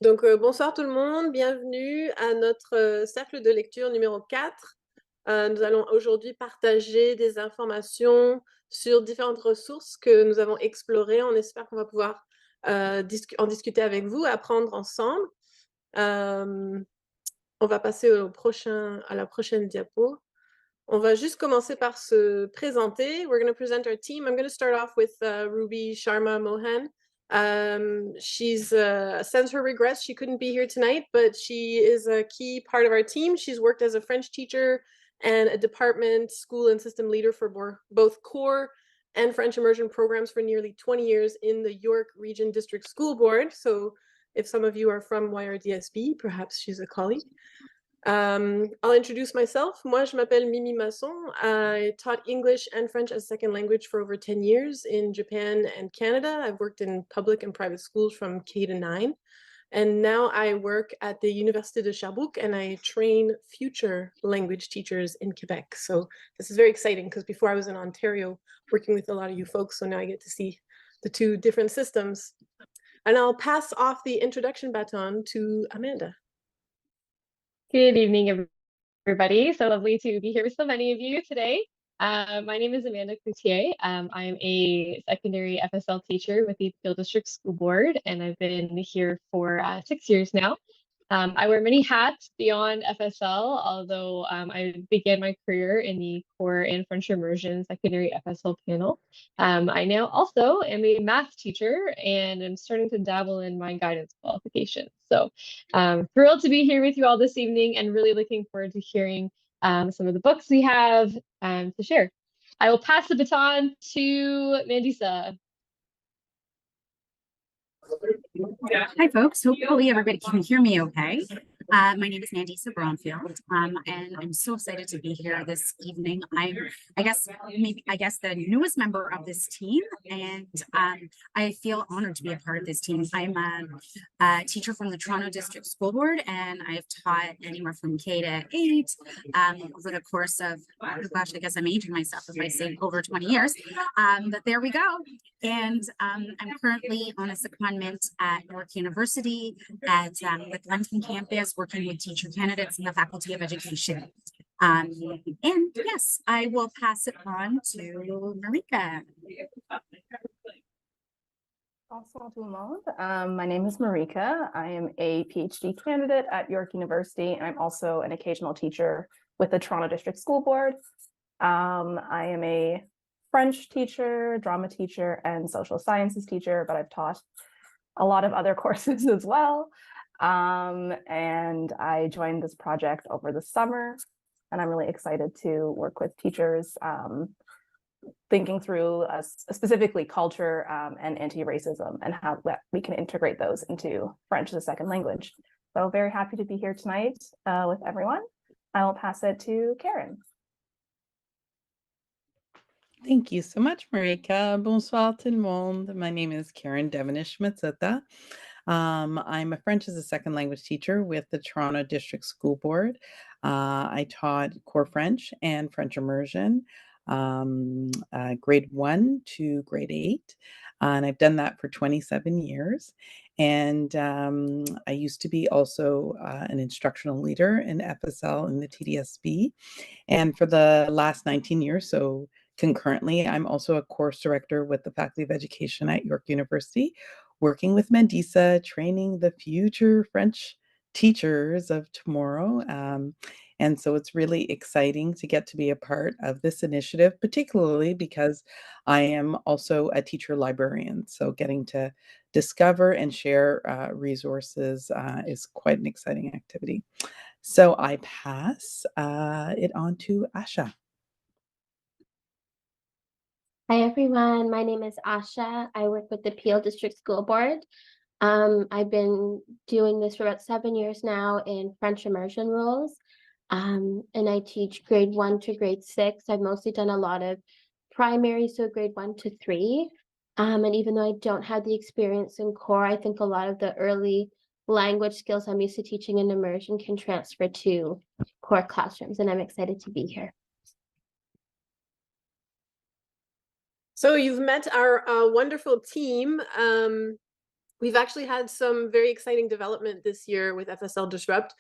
Donc, bonsoir tout le monde, bienvenue à notre cercle de lecture numéro 4. Nous allons aujourd'hui partager des informations sur différentes ressources que nous avons explorées. On espère qu'on va pouvoir en discuter avec vous, apprendre ensemble. On va passer à la prochaine diapo. On va juste commencer par se présenter. We're going to present our team. I'm going to start off with Ruby Sharma Mohan. She's sends her regrets. She couldn't be here tonight, but she is a key part of our team. She's worked as a French teacher and a department, school, and system leader for both core and French immersion programs for nearly 20 years in the York Region District School Board. So if some of you are from YRDSB, perhaps she's a colleague. I'll introduce myself. Moi, je m'appelle Mimi Masson. I taught English and French as second language for over 10 years in Japan and Canada. I've worked in public and private schools from K to 9. And now I work at the Université de Sherbrooke and I train future language teachers in Quebec. So this is very exciting because before I was in Ontario working with a lot of you folks. So now I get to see the two different systems. And I'll pass off the introduction baton to Amanda. Good evening, everybody. So lovely to be here with so many of you today. My name is Amanda Cloutier. I'm a secondary FSL teacher with the Peel District School Board, and I've been here for 6 years now. I wear many hats beyond FSL, although I began my career in the core and French immersion secondary FSL panel. I now also am a math teacher and I'm starting to dabble in my guidance qualifications. So thrilled to be here with you all this evening and really looking forward to hearing some of the books we have to share. I will pass the baton to Mandisa. Hi, folks. Hopefully everybody can hear me okay. My name is Mandisa Brownfield, and I'm so excited to be here this evening. I guess the newest member of this team, and I feel honored to be a part of this team. I'm a teacher from the Toronto District School Board, and I've taught anywhere from K to 8 over the course of, oh gosh, I guess I'm aging myself if I say over 20 years, but there we go. And I'm currently on a secondment at York University at the Glenton campus, working with teacher candidates in the Faculty of Education. And yes, I will pass it on to Marika. Bonsoir tout le monde. My name is Marika. I am a PhD candidate at York University, and I'm also an occasional teacher with the Toronto District School Board. I am a French teacher, drama teacher, and social sciences teacher, but I've taught a lot of other courses as well. And I joined this project over the summer, and I'm really excited to work with teachers thinking through specifically culture and anti-racism and how we can integrate those into French as a second language. So very happy to be here tonight with everyone. I will pass it to Karen. Thank you so much, Marika. Bonsoir tout le monde. My name is Karen Devenish-Mazzetta. I'm a French as a second language teacher with the Toronto District School Board. I taught core French and French immersion, grade 1 to grade 8. And I've done that for 27 years. And I used to be also an instructional leader in FSL in the TDSB. And for the last 19 years, so concurrently, I'm also a course director with the Faculty of Education at York University, working with Mandisa, training the future French teachers of tomorrow. And so it's really exciting to get to be a part of this initiative, particularly because I am also a teacher librarian. So getting to discover and share resources is quite an exciting activity. So I pass it on to Asha. Hi, everyone. My name is Asha. I work with the Peel District School Board. I've been doing this for about 7 years now in French immersion roles. And I teach grade 1 to grade 6. I've mostly done a lot of primary, so grade 1 to 3. And even though I don't have the experience in core, I think a lot of the early language skills I'm used to teaching in immersion can transfer to core classrooms, and I'm excited to be here. So you've met our wonderful team. We've actually had some very exciting development this year with FSL Disrupt.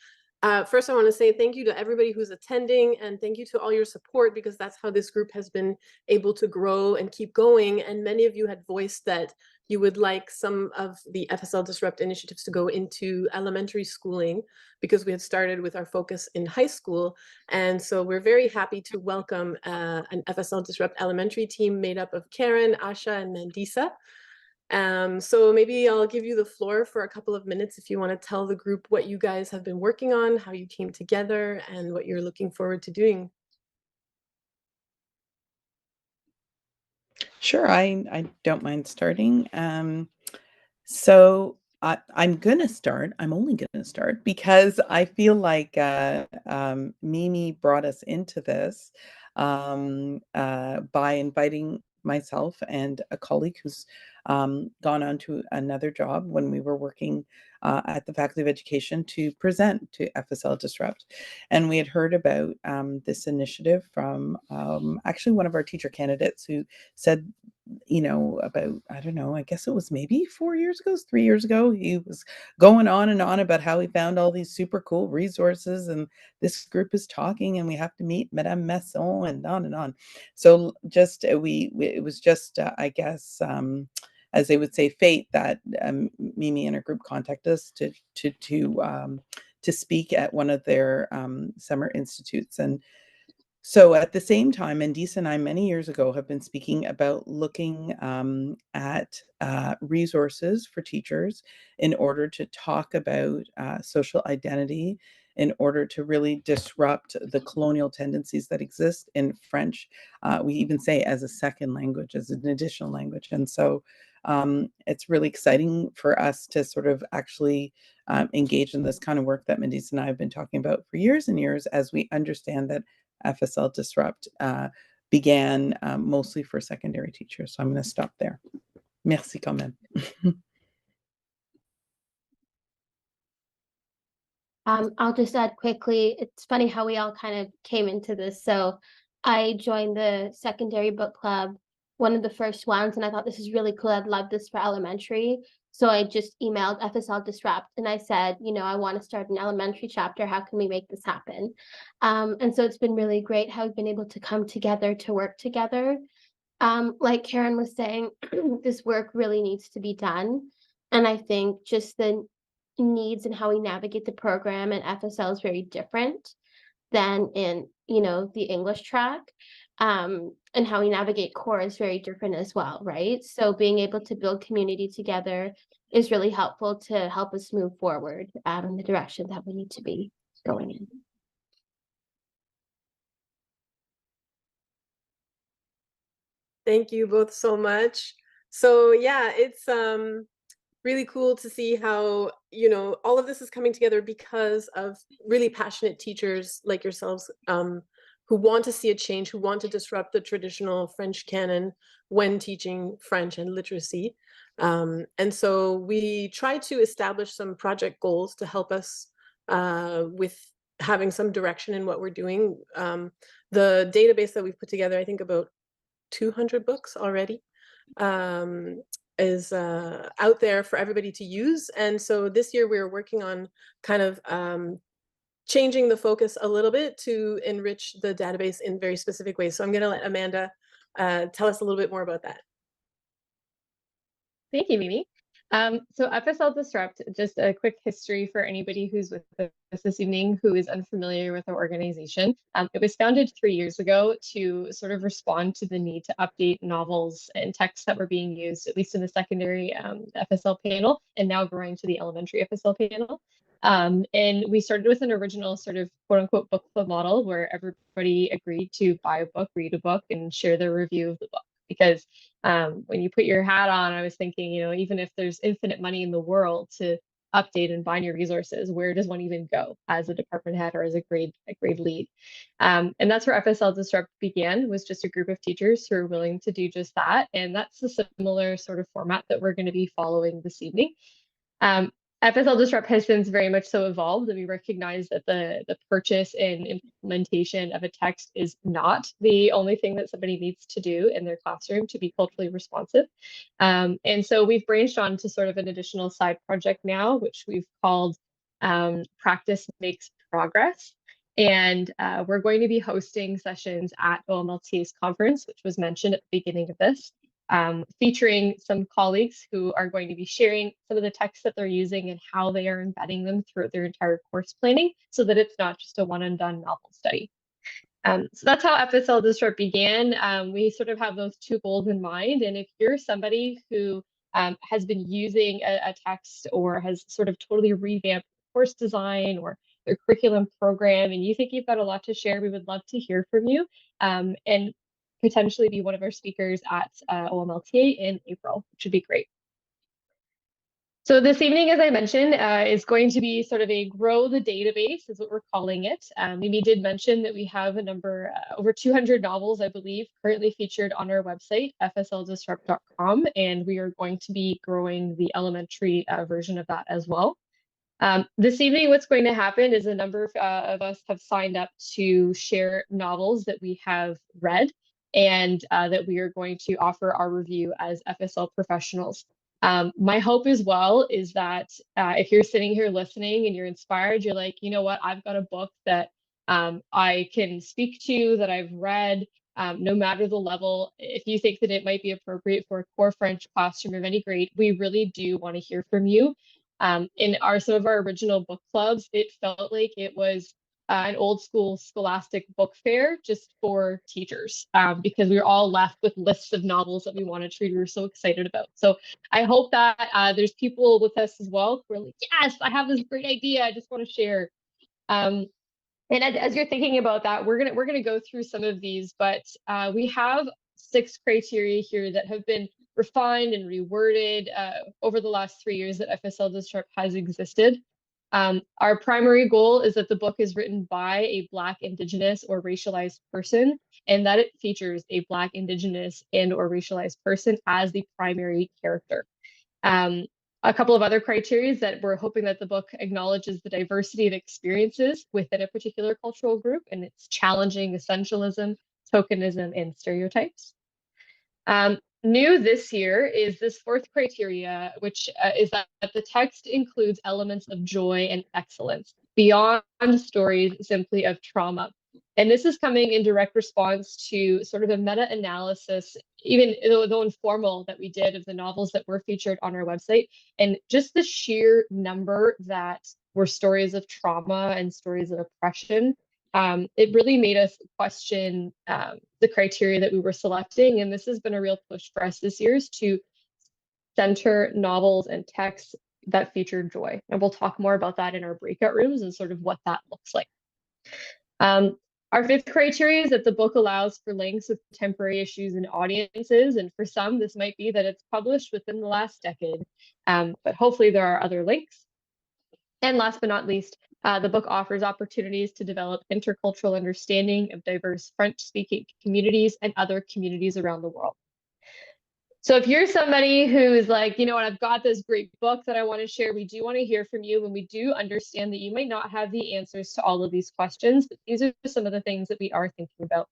First, I want to say thank you to everybody who's attending, and thank you to all your support, because that's how this group has been able to grow and keep going. And many of you had voiced that you would like some of the FSL Disrupt initiatives to go into elementary schooling, because we had started with our focus in high school. And so we're very happy to welcome an FSL Disrupt elementary team made up of Karen, Asha, and Mandisa. So maybe I'll give you the floor for a couple of minutes if you want to tell the group what you guys have been working on, how you came together, and what you're looking forward to doing. Sure, I don't mind starting. So I'm gonna start. I'm only gonna start because I feel like Mimi brought us into this by inviting myself and a colleague who's gone on to another job when we were working at the Faculty of Education to present to FSL Disrupt. And we had heard about this initiative from actually one of our teacher candidates who said, about, I don't know, I guess it was maybe 4 years ago, 3 years ago, he was going on and on about how he found all these super cool resources and this group is talking and we have to meet Madame Masson and on and on. So just it was just I guess as they would say, fate that Mimi and her group contacted us to speak at one of their summer institutes. And so at the same time, Andisa and I, many years ago, have been speaking about looking at resources for teachers in order to talk about social identity, in order to really disrupt the colonial tendencies that exist in French. We even say as a second language, as an additional language. And so it's really exciting for us to sort of actually engage in this kind of work that Mandisa and I have been talking about for years and years, as we understand that FSL Disrupt began mostly for secondary teachers. So I'm going to stop there. Merci quand même. I'll just add quickly, it's funny how we all kind of came into this. So I joined the secondary book club, one of the first ones, and I thought this is really cool. I'd love this for elementary. So I just emailed FSL Disrupt and I said, I want to start an elementary chapter. How can we make this happen? And so it's been really great how we've been able to come together to work together. Like Karen was saying, this work really needs to be done. And I think just the needs and how we navigate the program and FSL is very different than in, the English track. And how we navigate core is very different as well, right? So being able to build community together is really helpful to help us move forward in the direction that we need to be going in. Thank you both so much. So yeah, it's really cool to see how, all of this is coming together because of really passionate teachers like yourselves, who want to see a change, who want to disrupt the traditional French canon when teaching French and literacy. And so we try to establish some project goals to help us with having some direction in what we're doing. The database that we've put together, I think about 200 books already, is out there for everybody to use. And so this year we're working on kind of changing the focus a little bit to enrich the database in very specific ways. So I'm going to let Amanda tell us a little bit more about that. Thank you, Mimi. So FSL Disrupt, just a quick history for anybody who's with us this evening who is unfamiliar with our organization. It was founded 3 years ago to sort of respond to the need to update novels and texts that were being used, at least in the secondary FSL panel, and now growing to the elementary FSL panel. And we started with an original sort of quote unquote book club model where everybody agreed to buy a book, read a book, and share their review of the book. Because when you put your hat on, I was thinking, even if there's infinite money in the world to update and find your resources, where does one even go as a department head or as a grade lead? And that's where FSL Disrupt began, was just a group of teachers who are willing to do just that. And that's a similar sort of format that we're going to be following this evening. FSL Disrupt has since very much so evolved, and we recognize that the purchase and implementation of a text is not the only thing that somebody needs to do in their classroom to be culturally responsive. And so we've branched on to sort of an additional side project now, which we've called Practice Makes Progress. And we're going to be hosting sessions at OMLTA's conference, which was mentioned at the beginning of this. Featuring some colleagues who are going to be sharing some of the texts that they're using and how they are embedding them throughout their entire course planning so that it's not just a one and done novel study. So that's how FSL Disrupt began. We sort of have those two goals in mind. And if you're somebody who has been using a text or has sort of totally revamped course design or their curriculum program, and you think you've got a lot to share, we would love to hear from you. And potentially be one of our speakers at OMLTA in April, which would be great. So this evening, as I mentioned, is going to be sort of a grow the database is what we're calling it. Mimi did mention that we have a number, over 200 novels, I believe, currently featured on our website, fsldisrupt.com, and we are going to be growing the elementary version of that as well. This evening, what's going to happen is a number of us have signed up to share novels that we have read and that we are going to offer our review as FSL professionals. My hope as well is that if you're sitting here listening and you're inspired, you're like, you know what, I've got a book that I can speak to, that I've read, no matter the level. If you think that it might be appropriate for a core French classroom of any grade, we really do want to hear from you. In some of our original book clubs, it felt like it was an old school scholastic book fair just for teachers because we were all left with lists of novels that we wanted to read. We were so excited about. So I hope that there's people with us as well who are like, yes, I have this great idea. I just want to share. And as you're thinking about that, we're gonna go through some of these, but we have 6 criteria here that have been refined and reworded over the last 3 years that FSL Disrupt has existed. Our primary goal is that the book is written by a Black, Indigenous, or racialized person, and that it features a Black, Indigenous, and or racialized person as the primary character. A couple of other criteria that we're hoping that the book acknowledges the diversity of experiences within a particular cultural group and it's challenging essentialism, tokenism, and stereotypes. New this year is this 4th criteria, which is that the text includes elements of joy and excellence beyond stories simply of trauma. And this is coming in direct response to sort of a meta-analysis, even though informal, that we did of the novels that were featured on our website. And just the sheer number that were stories of trauma and stories of oppression, it really made us question the criteria that we were selecting. And this has been a real push for us this year is to center novels and texts that feature joy. And we'll talk more about that in our breakout rooms and sort of what that looks like. Our 5th criteria is that the book allows for links with contemporary issues and audiences. And for some, this might be that it's published within the last decade, but hopefully there are other links. And last but not least, the book offers opportunities to develop intercultural understanding of diverse French-speaking communities and other communities around the world. So if you're somebody who's like, you know what, I've got this great book that I want to share, we do want to hear from you, and we do understand that you might not have the answers to all of these questions, but these are some of the things that we are thinking about.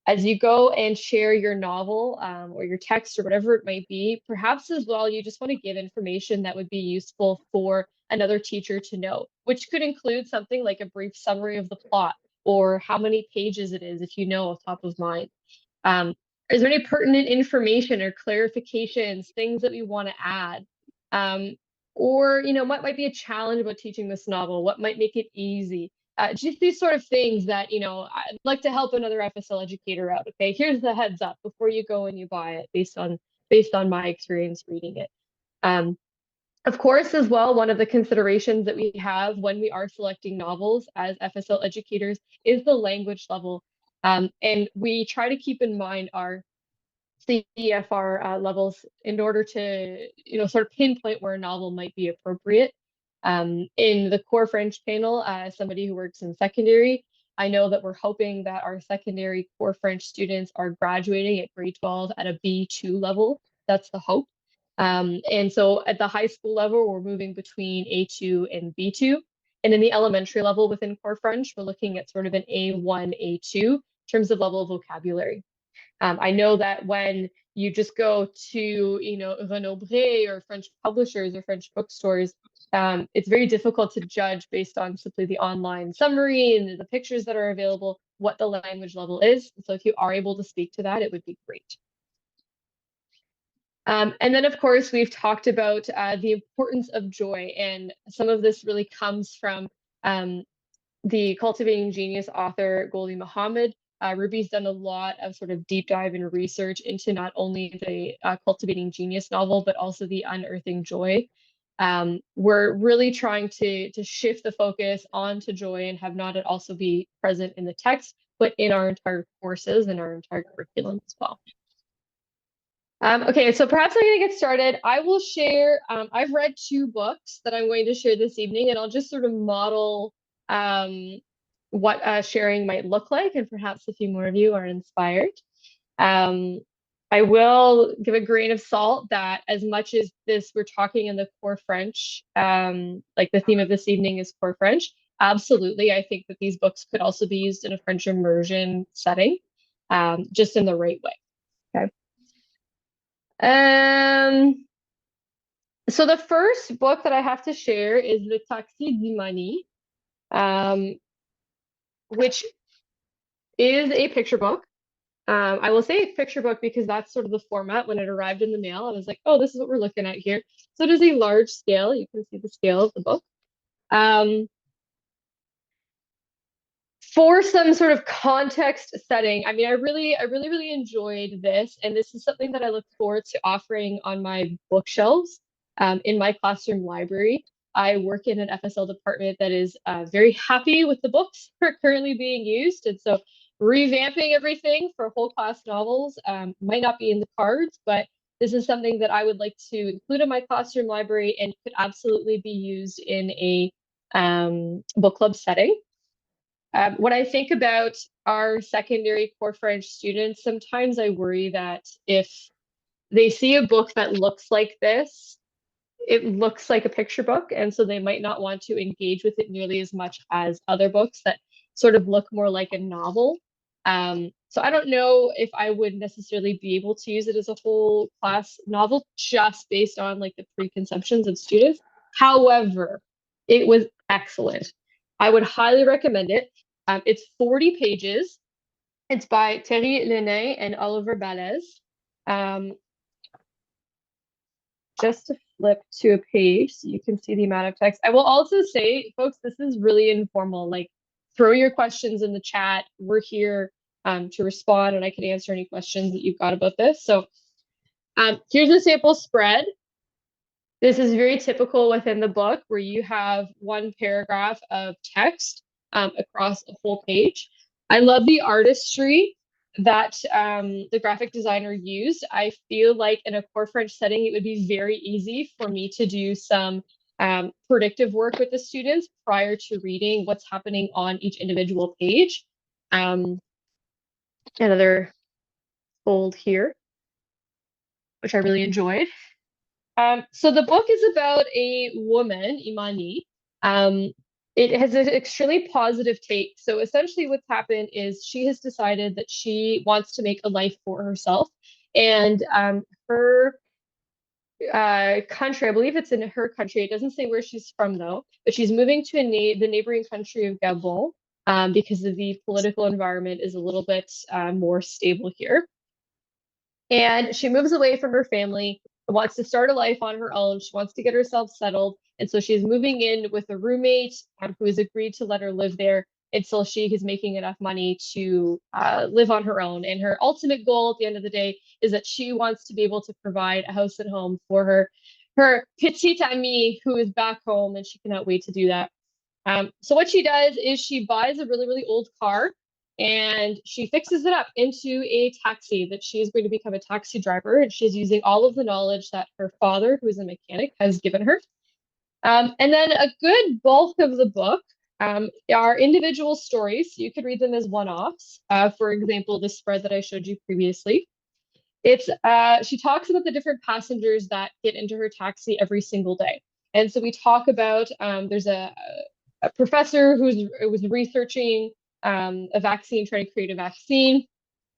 As you go and share your novel or your text or whatever it might be, perhaps as well, you just want to give information that would be useful for another teacher to know, which could include something like a brief summary of the plot or how many pages it is, if you know off top of mind. Is there any pertinent information or clarifications, things that we want to add? Or, you know, what might be a challenge about teaching this novel? What might make it easy? Just these sort of things that, you know, I'd like to help another FSL educator out. Okay, here's the heads up before you go and you buy it based on my experience reading it. Of course, as well, one of the considerations that we have when we are selecting novels as FSL educators is the language level. And we try to keep in mind our CFR levels in order to, you know, sort of pinpoint where a novel might be appropriate. In the core French panel, as somebody who works in secondary, I know that we're hoping that our secondary core French students are graduating at grade 12 at a B2 level. That's the hope. And so at the high school level, we're moving between A2 and B2. And in the elementary level within core French, we're looking at sort of an A1, A2 in terms of level of vocabulary. I know that when you just go to, Renaud Bré or French publishers or French bookstores, it's very difficult to judge based on simply the online summary and the pictures that are available, what the language level is. So if you are able to speak to that, it would be great. And then, of course, we've talked about the importance of joy, and some of this really comes from the Cultivating Genius author, Gholdy Muhammad. Ruby's done a lot of sort of deep dive and research into not only the Cultivating Genius novel, but also the Unearthing Joy. We're really trying to shift the focus onto joy and have not it also be present in the text, but in our entire courses and our entire curriculum as well. Okay, so perhaps I'm going to get started. I will share, I've read 2 books that I'm going to share this evening, and I'll just sort of model what sharing might look like, and perhaps a few more of you are inspired. I will give a grain of salt that as much as we're talking in the core French, like the theme of this evening is core French, absolutely, I think that these books could also be used in a French immersion setting, just in the right way, okay? So the first book that I have to share is Le Taxi du Mani, which is a picture book. I will say picture book because that's sort of the format. When it arrived in the mail, I was like, oh, this is what we're looking at here. So it is a large scale. You can see the scale of the book. For some sort of context setting, I mean, I really enjoyed this, and this is something that I look forward to offering on my bookshelves in my classroom library. I work in an FSL department that is very happy with the books that are currently being used, and so revamping everything for whole class novels might not be in the cards, but this is something that I would like to include in my classroom library and could absolutely be used in a book club setting. When I think about our secondary core French students, sometimes I worry that if they see a book that looks like this, it looks like a picture book, and so they might not want to engage with it nearly as much as other books that sort of look more like a novel. So I don't know if I would necessarily be able to use it as a whole class novel just based on like the preconceptions of students. However, it was excellent. I would highly recommend it. It's 40 pages. It's by Thierry Lenain and Oliver Balez. Just to flip to a page so you can see the amount of text. I will also say, folks, this is really informal. Like, throw your questions in the chat. We're here to respond, and I can answer any questions that you've got about this. So here's a sample spread. This is very typical within the book where you have one paragraph of text across a whole page. I love the artistry that the graphic designer used. I feel like in a core French setting, it would be very easy for me to do some predictive work with the students prior to reading what's happening on each individual page. Another fold here, which I really enjoyed. So the book is about a woman, Imani. It has an extremely positive take. So essentially what's happened is she has decided that she wants to make a life for herself. And her country, I believe it's in her country. It doesn't say where she's from though, but she's moving to the neighboring country of Gabon because of the political environment is a little bit more stable here. And she moves away from her family, wants to start a life on her own. She wants to get herself settled. And so she's moving in with a roommate who has agreed to let her live there until she is making enough money to live on her own. And her ultimate goal at the end of the day is that she wants to be able to provide a house and home for her petite amie who is back home, and she cannot wait to do that. So what she does is she buys a really old car and she fixes it up into a taxi that she is going to become a taxi driver. And she's using all of the knowledge that her father, who is a mechanic, has given her. And then a good bulk of the book are individual stories. So you could read them as one-offs. For example, the spread that I showed you previously. It's she talks about the different passengers that get into her taxi every single day. And so we talk about there's a professor was researching a vaccine, trying to create a vaccine.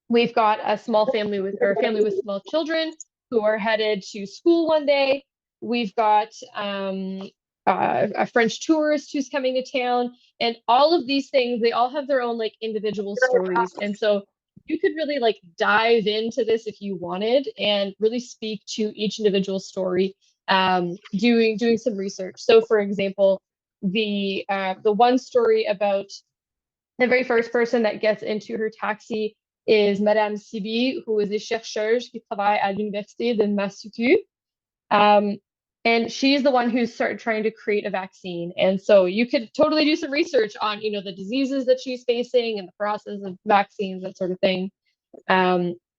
We've got a small family or a family with small children who are headed to school one day. We've got a French tourist who's coming to town, and all of these things, they all have their own like individual stories. And so you could really like dive into this if you wanted and really speak to each individual story, doing some research. So for example, the one story about the very first person that gets into her taxi is Madame Sibi, who is a chercheuse qui travaille à l'université de Massachusetts. Um, and she's the one who's started trying to create a vaccine. And so you could totally do some research on, the diseases that she's facing and the process of vaccines, that sort of thing.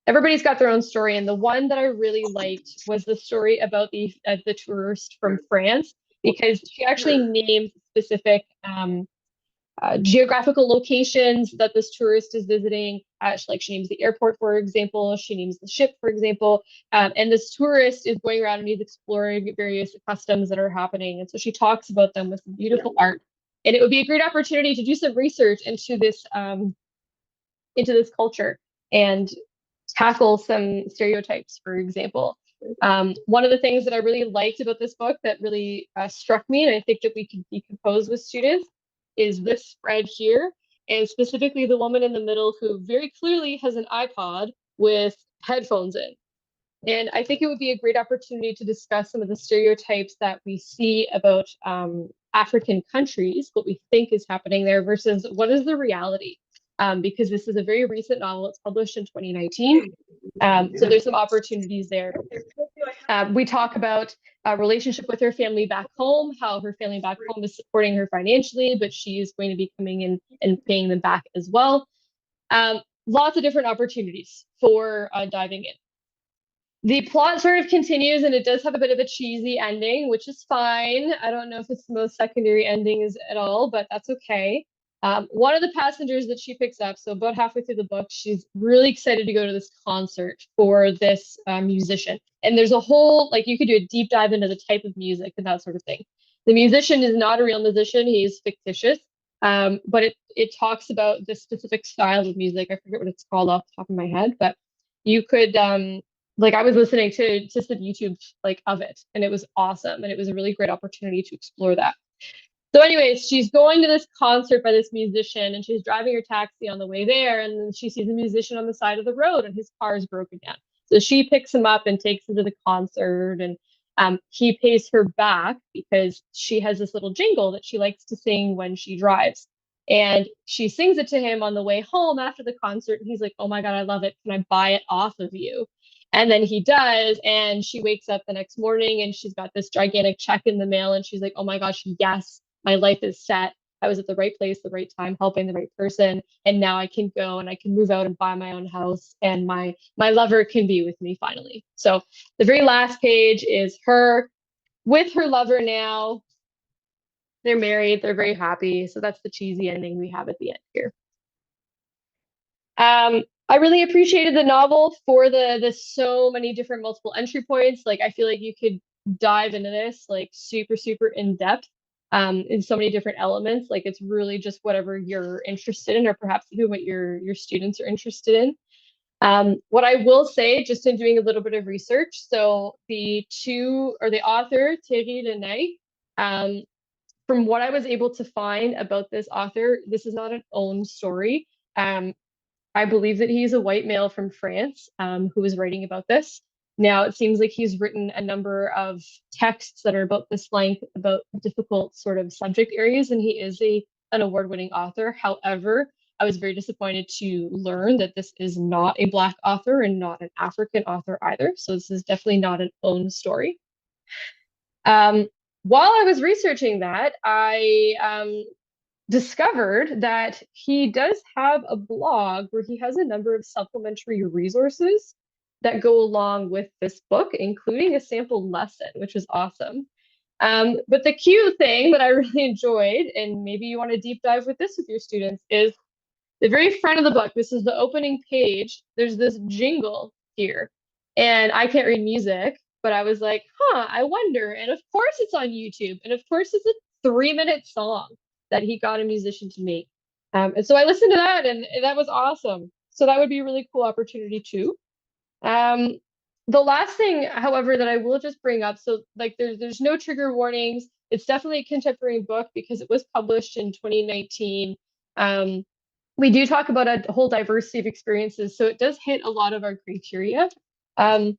Everybody's got their own story. And the one that I really liked was the story about the tourist from France, because she actually named specific geographical locations that this tourist is visiting. She names the airport, for example. She names the ship, for example. And this tourist is going around and he's exploring various customs that are happening. And so she talks about them with some beautiful art. And it would be a great opportunity to do some research into this culture and tackle some stereotypes, for example. One of the things that I really liked about this book that really struck me, and I think that we can decompose with students, is this spread here, and specifically the woman in the middle who very clearly has an iPod with headphones in. And I think it would be a great opportunity to discuss some of the stereotypes that we see about African countries, what we think is happening there versus what is the reality. Because this is a very recent novel. It's published in 2019. So there's some opportunities there. We talk about a relationship with her family back home, how her family back home is supporting her financially, but she is going to be coming in and paying them back as well. Lots of different opportunities for diving in. The plot sort of continues, and it does have a bit of a cheesy ending, which is fine. I don't know if it's the most secondary endings at all, but that's okay. One of the passengers that she picks up, so about halfway through the book, she's really excited to go to this concert for this musician. And there's a whole, you could do a deep dive into the type of music and that sort of thing. The musician is not a real musician, he's fictitious. But it talks about this specific style of music. I forget what it's called off the top of my head, but you could, I was listening to some YouTube of it, and it was awesome. And it was a really great opportunity to explore that. So anyways, she's going to this concert by this musician, and she's driving her taxi on the way there, and then she sees a musician on the side of the road and his car is broken down. So she picks him up and takes him to the concert, and he pays her back because she has this little jingle that she likes to sing when she drives. And she sings it to him on the way home after the concert, and he's like, "Oh my God, I love it. Can I buy it off of you?" And then he does, and she wakes up the next morning and she's got this gigantic check in the mail, and she's like, "Oh my gosh, yes. My life is set. I was at the right place, the right time, helping the right person. And now I can go and I can move out and buy my own house. And my lover can be with me finally." So the very last page is her with her lover now. They're married. They're very happy. So that's the cheesy ending we have at the end here. I really appreciated the novel for the so many different multiple entry points. I feel like you could dive into this super, super in depth. In so many different elements. It's really just whatever you're interested in, or perhaps even what your students are interested in. What I will say, just in doing a little bit of research, so the author, Thierry Lenay, from what I was able to find about this author, this is not an own story. I believe that he's a white male from France who is writing about this. Now, it seems like he's written a number of texts that are about this length, about difficult sort of subject areas, and he is an award-winning author. However, I was very disappointed to learn that this is not a Black author and not an African author either. So this is definitely not an own story. While I was researching that, I discovered that he does have a blog where he has a number of supplementary resources that go along with this book, including a sample lesson, which is awesome. But the cute thing that I really enjoyed, and maybe you want to deep dive with this with your students, is the very front of the book. This is the opening page. There's this jingle here. And I can't read music, but I was like, huh, I wonder. And of course it's on YouTube. And of course it's a 3-minute song that he got a musician to make. And so I listened to that and that was awesome. So that would be a really cool opportunity too. Um, the last thing, however, that I will just bring up, so like there's no trigger warnings. It's definitely a contemporary book because it was published in 2019. We do talk about a whole diversity of experiences, so it does hit a lot of our criteria. Um,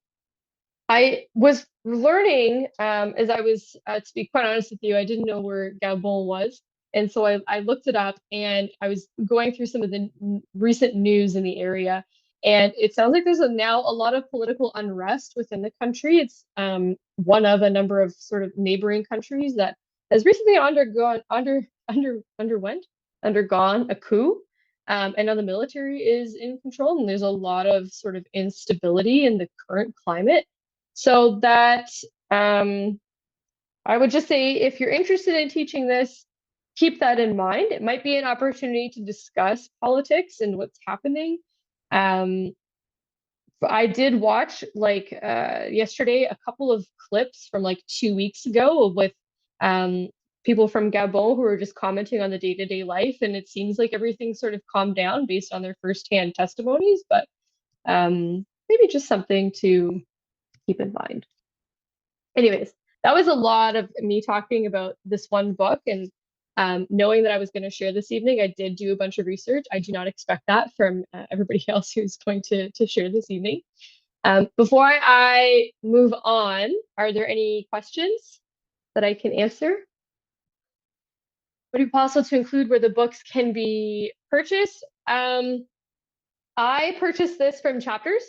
I was learning as I was, to be quite honest with you, I didn't know where Gabon was. And so I looked it up and I was going through some of the recent news in the area. And it sounds like there's now a lot of political unrest within the country. It's one of a number of sort of neighboring countries that has recently undergone a coup. And now the military is in control, and there's a lot of sort of instability in the current climate. So that I would just say if you're interested in teaching this, keep that in mind. It might be an opportunity to discuss politics and what's happening. I did watch like yesterday a couple of clips from like 2 weeks ago with people from Gabon who were just commenting on the day-to-day life, and it seems like everything's sort of calmed down based on their firsthand testimonies, but maybe just something to keep in mind. Anyways, that was a lot of me talking about this one book, and knowing that I was going to share this evening, I did do a bunch of research. I do not expect that from everybody else who's going to share this evening. Before I move on, are there any questions that I can answer? Would it be possible to include where the books can be purchased? I purchased this from Chapters.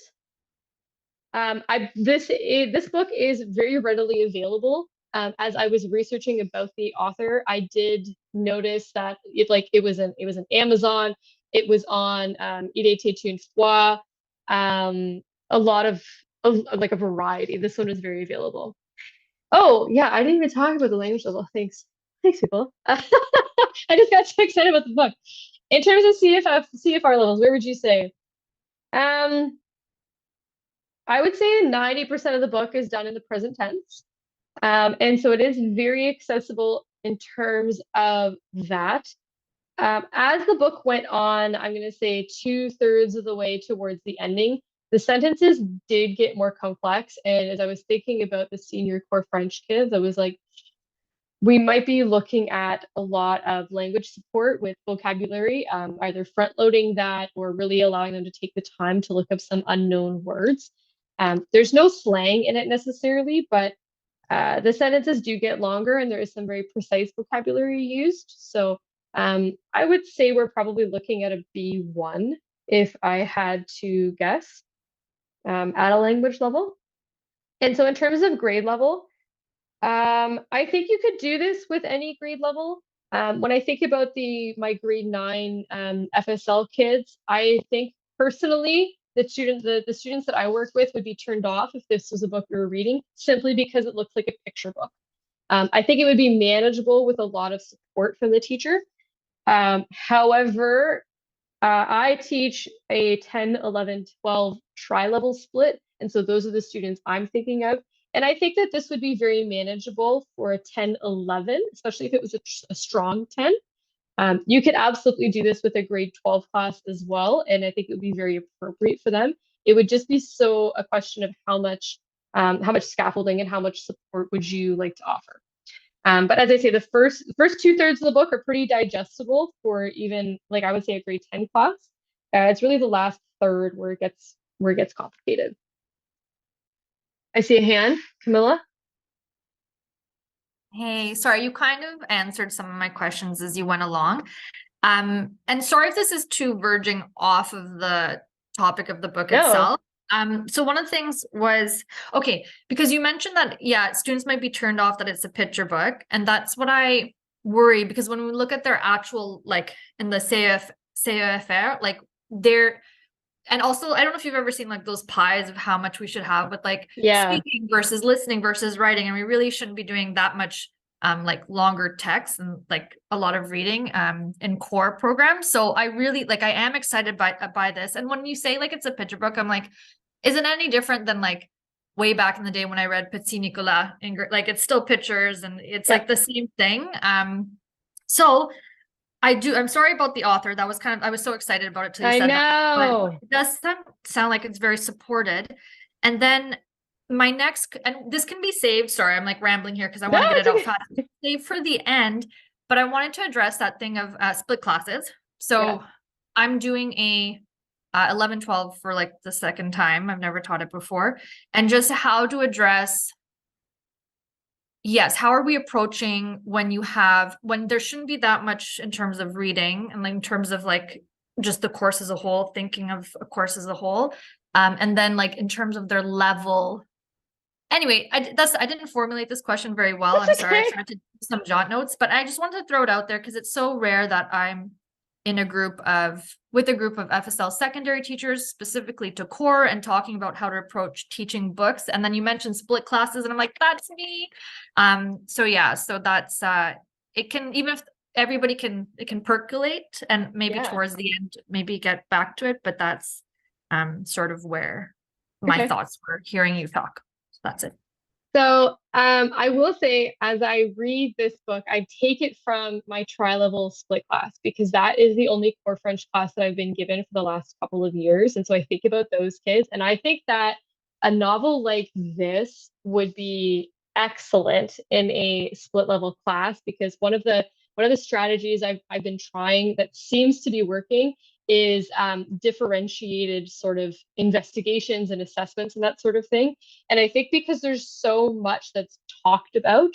This book is very readily available. As I was researching about the author, I did notice that it was an Amazon, it was on Il était une fois, a lot of like a variety. This one was very available. Oh yeah, I didn't even talk about the language level. Thanks, people. I just got so excited about the book. In terms of CFR levels, where would you say? I would say 90% of the book is done in the present tense. And so it is very accessible in terms of that. As the book went on, I'm going to say 2/3 of the way towards the ending, the sentences did get more complex. And as I was thinking about the senior core French kids, I was like, we might be looking at a lot of language support with vocabulary, either front loading that or really allowing them to take the time to look up some unknown words. There's no slang in it necessarily, but the sentences do get longer and there is some very precise vocabulary used. So I would say we're probably looking at a B1 if I had to guess at a language level. And so in terms of grade level, I think you could do this with any grade level. When I think about my grade 9 FSL kids, I think personally the students that I work with would be turned off if this was a book we were reading, simply because it looks like a picture book. I think it would be manageable with a lot of support from the teacher. However, I teach a 10, 11, 12 tri-level split. And so those are the students I'm thinking of. And I think that this would be very manageable for a 10, 11, especially if it was a strong 10. You could absolutely do this with a grade 12 class as well. And I think it would be very appropriate for them. It would just be a question of how much scaffolding and how much support would you like to offer. But as I say, the first 2/3 of the book are pretty digestible for even, like, I would say a grade 10 class. It's really the last third where it gets complicated. I see a hand, Camilla. Hey, sorry, you kind of answered some of my questions as you went along. And sorry if this is too verging off of the topic of the book itself. So one of the things was, okay, because you mentioned that, yeah, students might be turned off that it's a picture book. And that's what I worry, because when we look at their actual, like in the CEFR, like and also, I don't know if you've ever seen like those pies of how much we should have with like speaking versus listening versus writing. And we really shouldn't be doing that much like longer text and like a lot of reading in core programs. So I really I am excited by this. And when you say like it's a picture book, I'm like, is it any different than like way back in the day when I read Petit Nicolas? Like it's still pictures and it's like the same thing. So I'm sorry about the author. That was I was so excited about it till you I said that. know. But it does sound like it's very supported. And then my next, and this can be saved. Sorry, I'm like rambling here because I want to get it out fast. Save for the end, but I wanted to address that thing of split classes. So I'm doing a 11, 12 for like the second time. I've never taught it before. And just how to address, yes, how are we approaching when there shouldn't be that much in terms of reading and like in terms of like just the course as a whole, thinking of a course as a whole. And then like in terms of their level. Anyway, I didn't formulate this question very well. I'm sorry. I tried to do some jot notes, but I just wanted to throw it out there because it's so rare that I'm in with a group of FSL secondary teachers, specifically to core, and talking about how to approach teaching books. And then you mentioned split classes, and I'm like, that's me. So yeah, so that's it can, even if everybody it can percolate and maybe towards the end, maybe get back to it, but that's sort of where my thoughts were hearing you talk. So that's it. So I will say, as I read this book, I take it from my tri-level split class because that is the only core French class that I've been given for the last couple of years. And so I think about those kids. And I think that a novel like this would be excellent in a split level class because one of the strategies I've been trying that seems to be working is differentiated sort of investigations and assessments and that sort of thing. And I think because there's so much that's talked about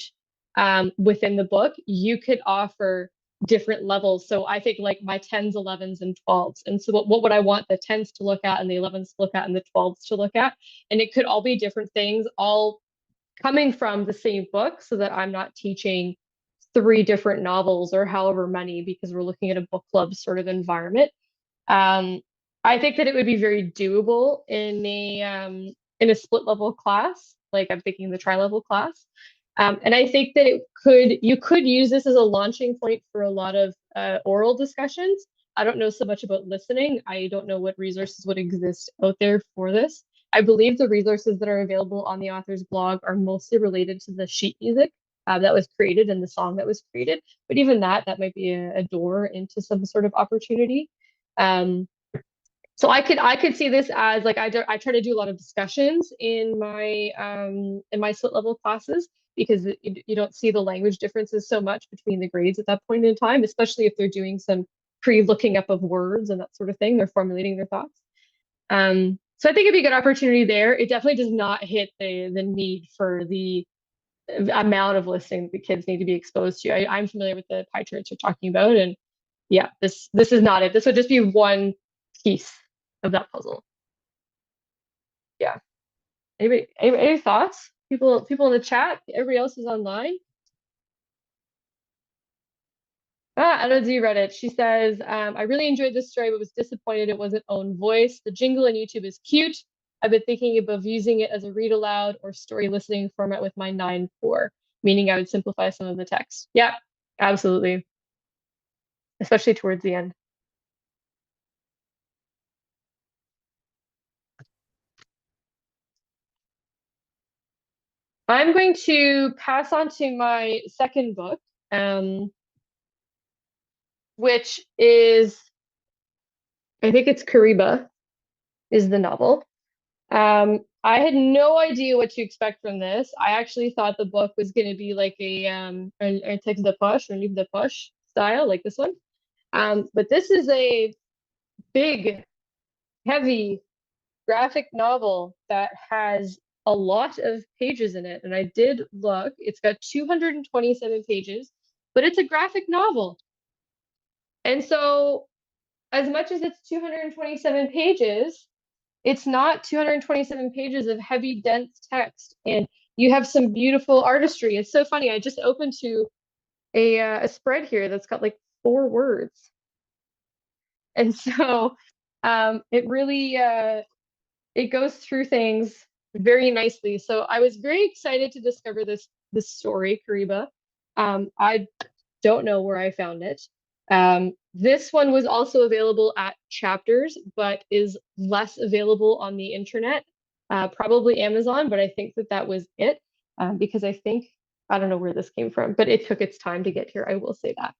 within the book, you could offer different levels. So I think like my 10s, 11s, and 12s. And so what would I want the 10s to look at and the 11s to look at and the 12s to look at? And it could all be different things, all coming from the same book so that I'm not teaching 3 different novels or however many because we're looking at a book club sort of environment. I think that it would be very doable in a split level class, like I'm thinking the tri-level class. And I think that you could use this as a launching point for a lot of oral discussions. I don't know so much about listening. I don't know what resources would exist out there for this. I believe the resources that are available on the author's blog are mostly related to the sheet music that was created and the song that was created. But even that might be a door into some sort of opportunity. So I could see this as like I try to do a lot of discussions in my split level classes because you don't see the language differences so much between the grades at that point in time, especially if they're doing some pre-looking up of words and that sort of thing. They're formulating their thoughts. So I think it'd be a good opportunity there. It definitely does not hit the need for the amount of listening the kids need to be exposed to. I'm familiar with the pie charts you're talking about, and yeah, this is not it. This would just be one piece of that puzzle. Yeah. Any thoughts? People in the chat? Everybody else is online. Anna read it. She says, I really enjoyed this story, but was disappointed it wasn't own voice. The jingle on YouTube is cute. I've been thinking about using it as a read aloud or story listening format with my 9-4, meaning I would simplify some of the text. Yeah, absolutely. Especially towards the end. I'm going to pass on to my second book, which is, I think it's Kariba, is the novel. I had no idea what to expect from this. I actually thought the book was going to be like a texte de poche or livre de poche style, like this one. But this is a big, heavy graphic novel that has a lot of pages in it. And I did look, it's got 227 pages, but it's a graphic novel. And so as much as it's 227 pages, it's not 227 pages of heavy, dense text. And you have some beautiful artistry. It's so funny. I just opened to a spread here that's got like 4 words. And so it really, it goes through things very nicely. So I was very excited to discover this story, Kariba. I don't know where I found it. This one was also available at Chapters, but is less available on the internet. probably Amazon, but I think that was it, because I don't know where this came from, but it took its time to get here. I will say that.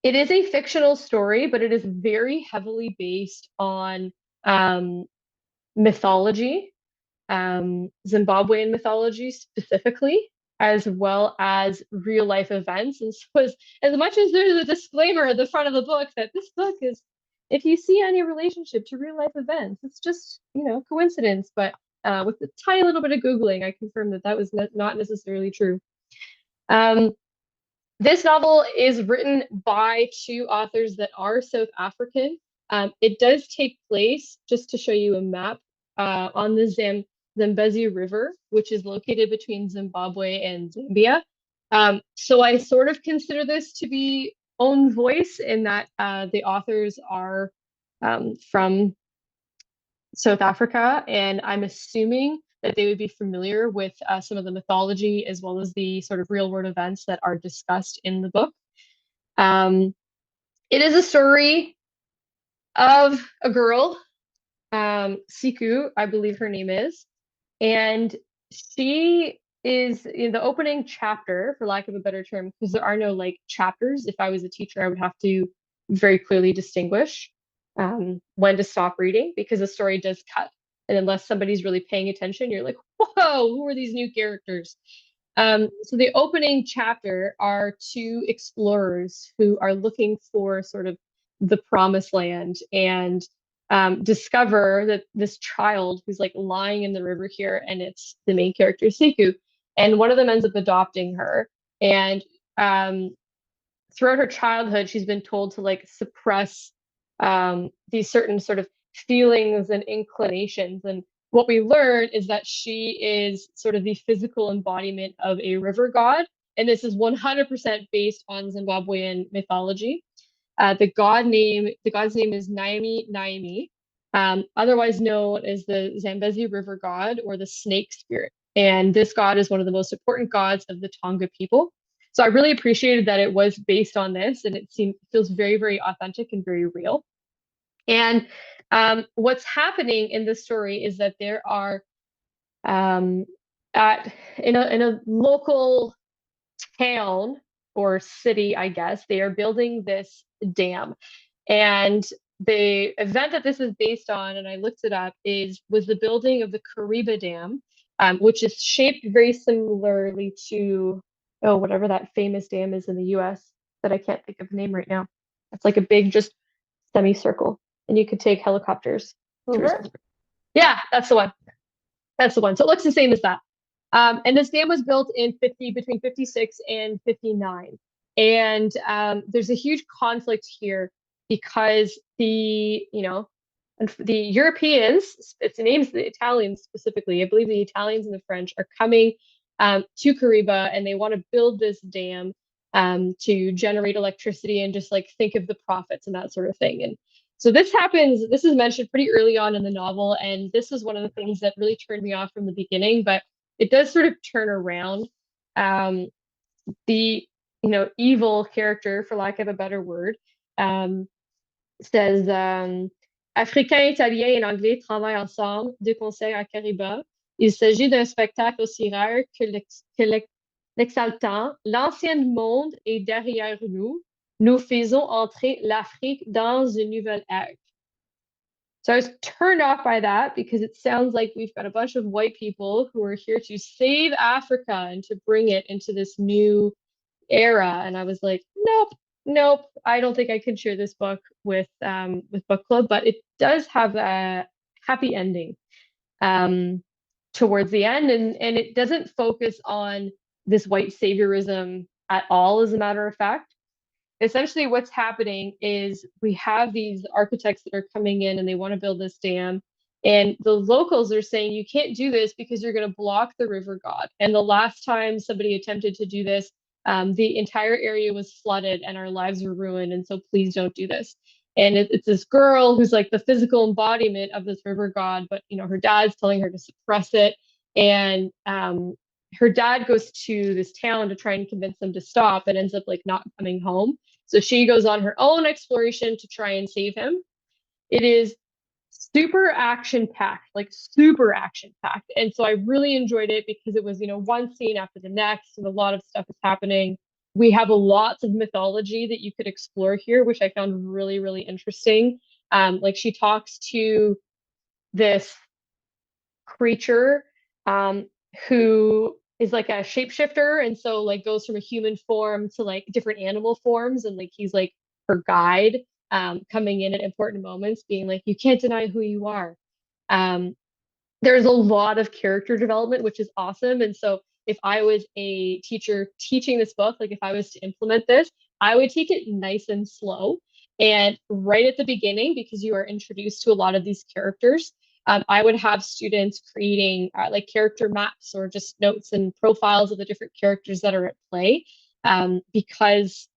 It is a fictional story, but it is very heavily based on mythology, Zimbabwean mythology specifically, as well as real life events. And so as much as there's a disclaimer at the front of the book that this book is, if you see any relationship to real life events, it's just, coincidence. But with a tiny little bit of Googling, I confirmed that was not necessarily true. This novel is written by two authors that are South African. It does take place, just to show you a map, on the Zambezi River, which is located between Zimbabwe and Zambia. So I sort of consider this to be own voice in that the authors are from South Africa, and I'm assuming that they would be familiar with some of the mythology as well as the sort of real world events that are discussed in the book. It is a story of a girl, Siku, I believe her name is, and she is in the opening chapter, for lack of a better term, because there are no like chapters. If I was a teacher, I would have to very clearly distinguish when to stop reading, because the story does cut. And unless somebody's really paying attention, you're like, whoa, who are these new characters? So the opening chapter are two explorers who are looking for sort of the promised land, and discover that this child who's like lying in the river here, and it's the main character, Siku, and one of them ends up adopting her. And throughout her childhood, she's been told to like suppress these certain sort of feelings and inclinations. And what we learn is that she is sort of the physical embodiment of a river god. And this is 100% based on Zimbabwean mythology. The god's name is Naimi Naimi, otherwise known as the Zambezi River god or the snake spirit. And this god is one of the most important gods of the Tonga people. So I really appreciated that it was based on this, and it feels very, very authentic and very real. And what's happening in this story is that there are in a local town or city, I guess, they are building this dam. And the event that this is based on, and I looked it up, was the building of the Kariba Dam, which is shaped very similarly to, whatever that famous dam is in the US that I can't think of the name right now. It's like a big, just semicircle, and you could take helicopters. Yeah, that's the one. That's the one. So it looks the same as that. And this dam was built between 56 and 59. And there's a huge conflict here because the Europeans, it's names the Italians specifically, I believe the Italians and the French are coming to Kariba, and they want to build this dam to generate electricity and just like think of the profits and that sort of thing. And so this is mentioned pretty early on in the novel, and this was one of the things that really turned me off from the beginning, but it does sort of turn around. The evil character, for lack of a better word, says Africains, Italiens et Anglais travaillent ensemble de concert à Kariba. Il s'agit d'un spectacle aussi rare que l'exaltant. L'ancien monde est derrière nous. Nous faisons entrer l'Afrique dans une nouvelle ère. So I was turned off by that because it sounds like we've got a bunch of white people who are here to save Africa and to bring it into this new era. And I was like, nope, I don't think I can share this book with book club, but it does have a happy ending towards the end, and it doesn't focus on this white saviorism at all, as a matter of fact. Essentially what's happening is we have these architects that are coming in and they want to build this dam, and the locals are saying you can't do this because you're going to block the river god. And the last time somebody attempted to do this, the entire area was flooded and our lives were ruined, and so please don't do this. And it's this girl who's like the physical embodiment of this river god, but her dad's telling her to suppress it. And her dad goes to this town to try and convince them to stop, and ends up like not coming home. So she goes on her own exploration to try and save him. It is super action packed, like super action packed. And so I really enjoyed it because it was, one scene after the next and a lot of stuff is happening. We have lots of mythology that you could explore here, which I found really, really interesting. Like she talks to this creature who is like a shapeshifter, and so like goes from a human form to like different animal forms, and like he's like her guide, coming in at important moments, being like, you can't deny who you are. Um, there's a lot of character development, which is awesome. And so if I was a teacher teaching this book, like if I was to implement this, I would take it nice and slow. And right at the beginning, because you are introduced to a lot of these characters, I would have students creating like character maps or just notes and profiles of the different characters that are at play, because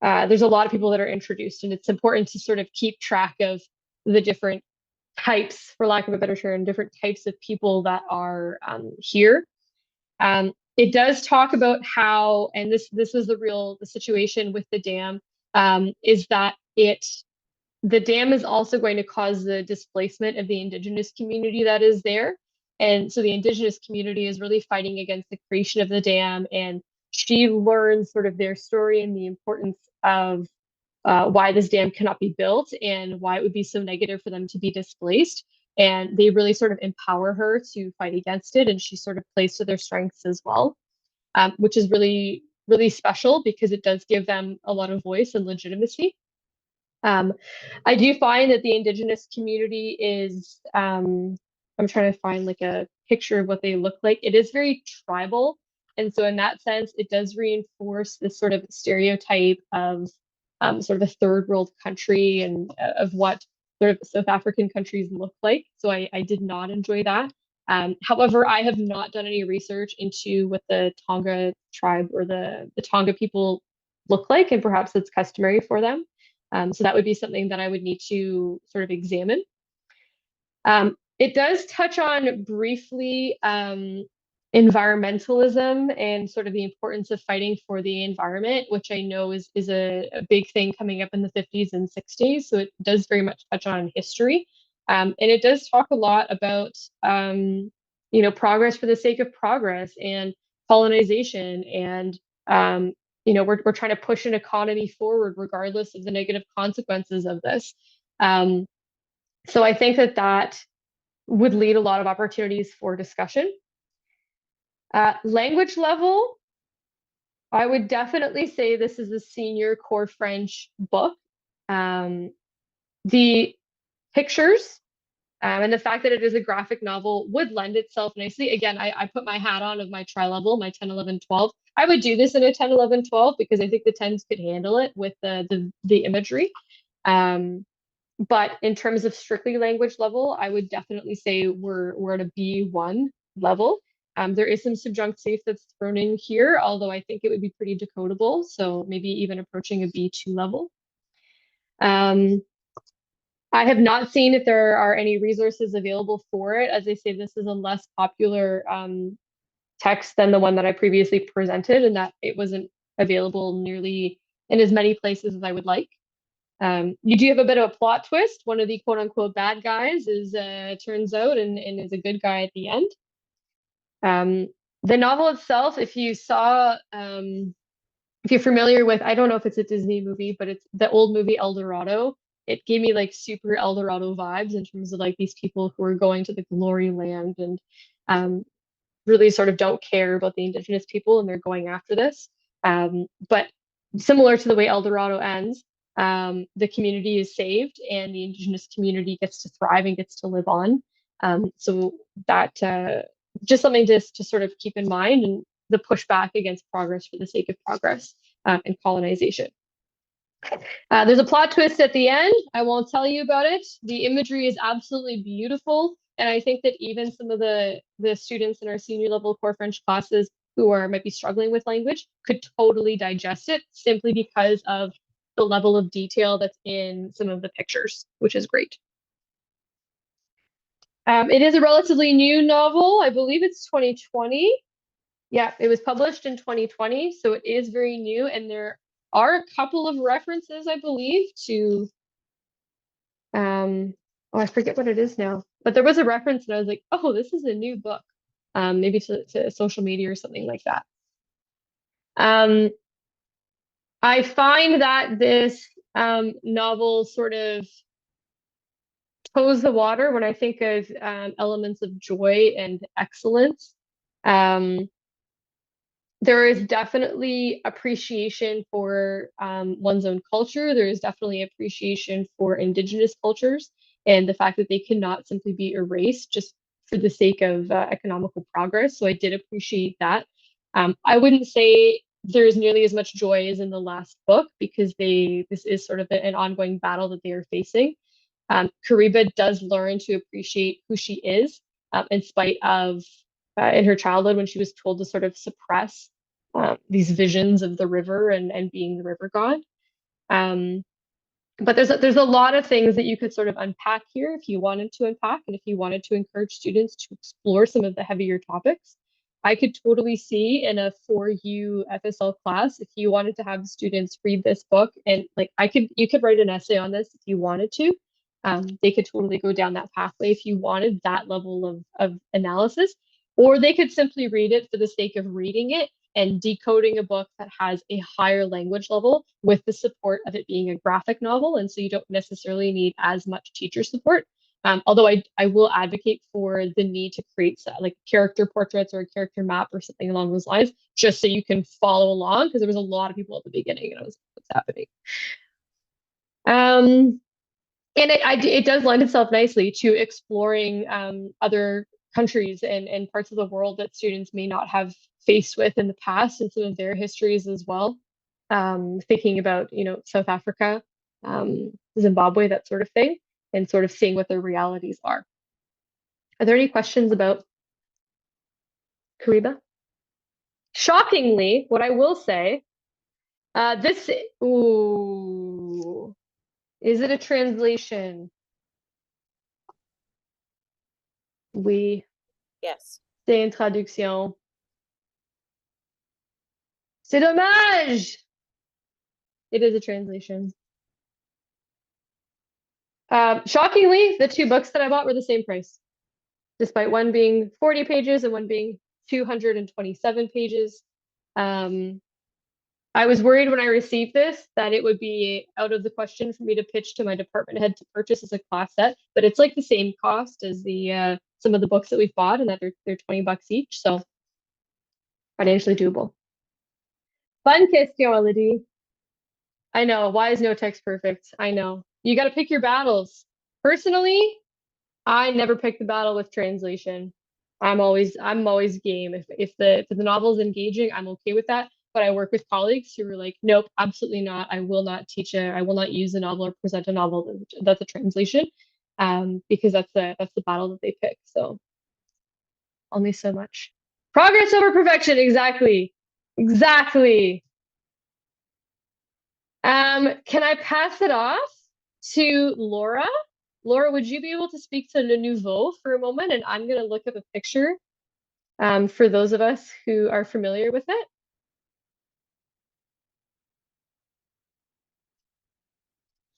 there's a lot of people that are introduced, and it's important to sort of keep track of the different types, for lack of a better term, different types of people that are here. It does talk about how, and this is the situation with the dam, is that the dam is also going to cause the displacement of the indigenous community that is there. And so the indigenous community is really fighting against the creation of the dam, and she learns sort of their story and the importance of why this dam cannot be built and why it would be so negative for them to be displaced. And they really sort of empower her to fight against it, and she sort of plays to their strengths as well, which is really, really special because it does give them a lot of voice and legitimacy. I do find that the indigenous community is, I'm trying to find like a picture of what they look like. It is very tribal. And so in that sense, it does reinforce this sort of stereotype of sort of a third world country and of what sort of South African countries look like. So I did not enjoy that. However, I have not done any research into what the Tonga tribe or the Tonga people look like, and perhaps it's customary for them. So that would be something that I would need to sort of examine. It does touch on briefly environmentalism and sort of the importance of fighting for the environment, which I know is a big thing coming up in the 50s and 60s. So it does very much touch on history. And it does talk a lot about, progress for the sake of progress and colonization. And, we're trying to push an economy forward regardless of the negative consequences of this. So I think that would lead a lot of opportunities for discussion. Language level, I would definitely say this is a senior core French book. The pictures and the fact that it is a graphic novel would lend itself nicely. Again, I put my hat on of my tri-level, my 10, 11, 12. I would do this in a 10, 11, 12 because I think the 10s could handle it with the imagery. But in terms of strictly language level, I would definitely say we're at a B1 level. There is some subjunctive that's thrown in here, although I think it would be pretty decodable, so maybe even approaching a B2 level. I have not seen if there are any resources available for it. As I say, this is a less popular text than the one that I previously presented, and that it wasn't available nearly in as many places as I would like. You do have a bit of a plot twist. One of the quote unquote bad guys is turns out and is a good guy at the end. The novel itself, if you're familiar with, I don't know if it's a Disney movie, but it's the old movie El Dorado. It gave me like super El Dorado vibes in terms of like these people who are going to the glory land and really sort of don't care about the indigenous people and they're going after this. But similar to the way El Dorado ends, the community is saved and the indigenous community gets to thrive and gets to live on. So that just something to sort of keep in mind, and the pushback against progress for the sake of progress and colonization. There's a plot twist at the end. I won't tell you about it. The imagery is absolutely beautiful. And I think that even some of the students in our senior level core French classes who might be struggling with language could totally digest it simply because of the level of detail that's in some of the pictures, which is great. It is a relatively new novel. I believe it's 2020. Yeah, it was published in 2020, so it is very new, and there are a couple of references, I believe, to Oh, I forget what it is now. But there was a reference and I was like, oh, this is a new book. Maybe to social media or something like that. I find that this novel sort of toes the water when I think of elements of joy and excellence. Um, there is definitely appreciation for one's own culture. There is definitely appreciation for indigenous cultures and the fact that they cannot simply be erased just for the sake of economical progress. So I did appreciate that. I wouldn't say there's nearly as much joy as in the last book because this is sort of an ongoing battle that they are facing. Kariba does learn to appreciate who she is in spite of in her childhood when she was told to sort of suppress these visions of the river and being the river god. Um, but there's a lot of things that you could sort of unpack here if you wanted to unpack and if you wanted to encourage students to explore some of the heavier topics. I could totally see in a 4U FSL class if you wanted to have students read this book and like you could write an essay on this if you wanted to. They could totally go down that pathway if you wanted that level of analysis, or they could simply read it for the sake of reading it and decoding a book that has a higher language level with the support of it being a graphic novel. And so you don't necessarily need as much teacher support. Although I will advocate for the need to create like character portraits or a character map or something along those lines, just so you can follow along, because there was a lot of people at the beginning and I was like, what's happening? And it does lend itself nicely to exploring other countries and parts of the world that students may not have faced with in the past and some of their histories as well. Thinking about, South Africa, Zimbabwe, that sort of thing, and sort of seeing what their realities are. Are there any questions about Kariba? Shockingly, what I will say, ooh, is it a translation? Oui. Yes. C'est une traduction. C'est dommage! It is a translation. Shockingly, the two books that I bought were the same price, despite one being 40 pages and one being 227 pages. I was worried when I received this that it would be out of the question for me to pitch to my department head to purchase as a class set, but it's like the same cost as the some of the books that we've bought, and that they're $20 each, so financially doable. Fun question, Elodie. I know. Why is no text perfect? I know. You got to pick your battles. Personally, I never pick the battle with translation. I'm always game. If the novel is engaging, I'm okay with that. But I work with colleagues who are like, nope, absolutely not. I will not use a novel or present a novel that's a translation, because that's the battle that they pick. So only so much. Progress over perfection. Exactly. Exactly. Can I pass it off to Laura? Laura, would you be able to speak to Le Nouveau for a moment? And I'm going to look up a picture for those of us who are familiar with it.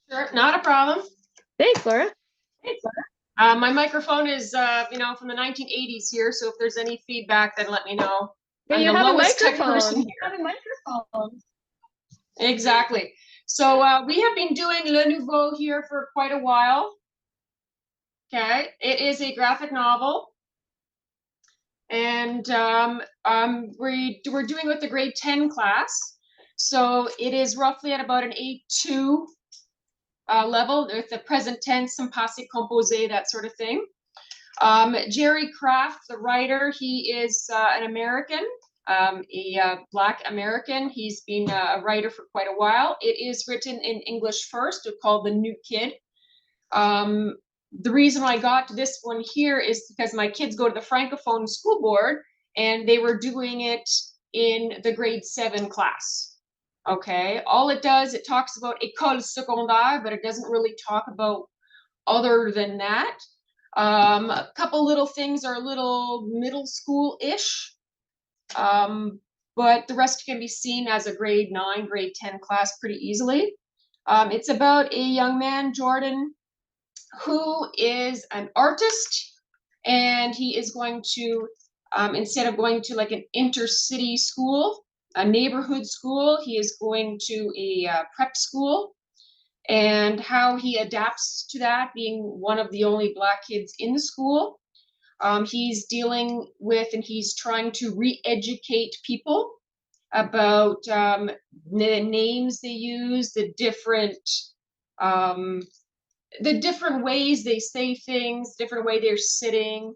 Sure, not a problem. Thanks, Laura. My microphone is, from the 1980s here, so if there's any feedback, then let me know. Yeah, I'm you the have a lowest tech microphone. person here. You have a microphone. Exactly. So we have been doing Le Nouveau here for quite a while. Okay, it is a graphic novel. And we're doing with the grade 10 class. So it is roughly at about an A2 level with the present tense, some passé composé, that sort of thing. Jerry Kraft, the writer, he is an American, a Black American. He's been a writer for quite a while. It is written in English first, called The New Kid. The reason I got to this one here is because my kids go to the Francophone school board and they were doing it in the grade 7 class. Okay, all it does, it talks about école secondaire, but it doesn't really talk about other than that. A couple little things are a little middle school-ish, but the rest can be seen as a grade 9, grade 10 class pretty easily. It's about a young man, Jordan, who is an artist, and he is going to, instead of going to like an intercity school, a neighborhood school, he is going to a prep school, and how he adapts to that, being one of the only Black kids in the school. He's dealing with and he's trying to re-educate people about the names they use, the different ways they say things, different way they're sitting.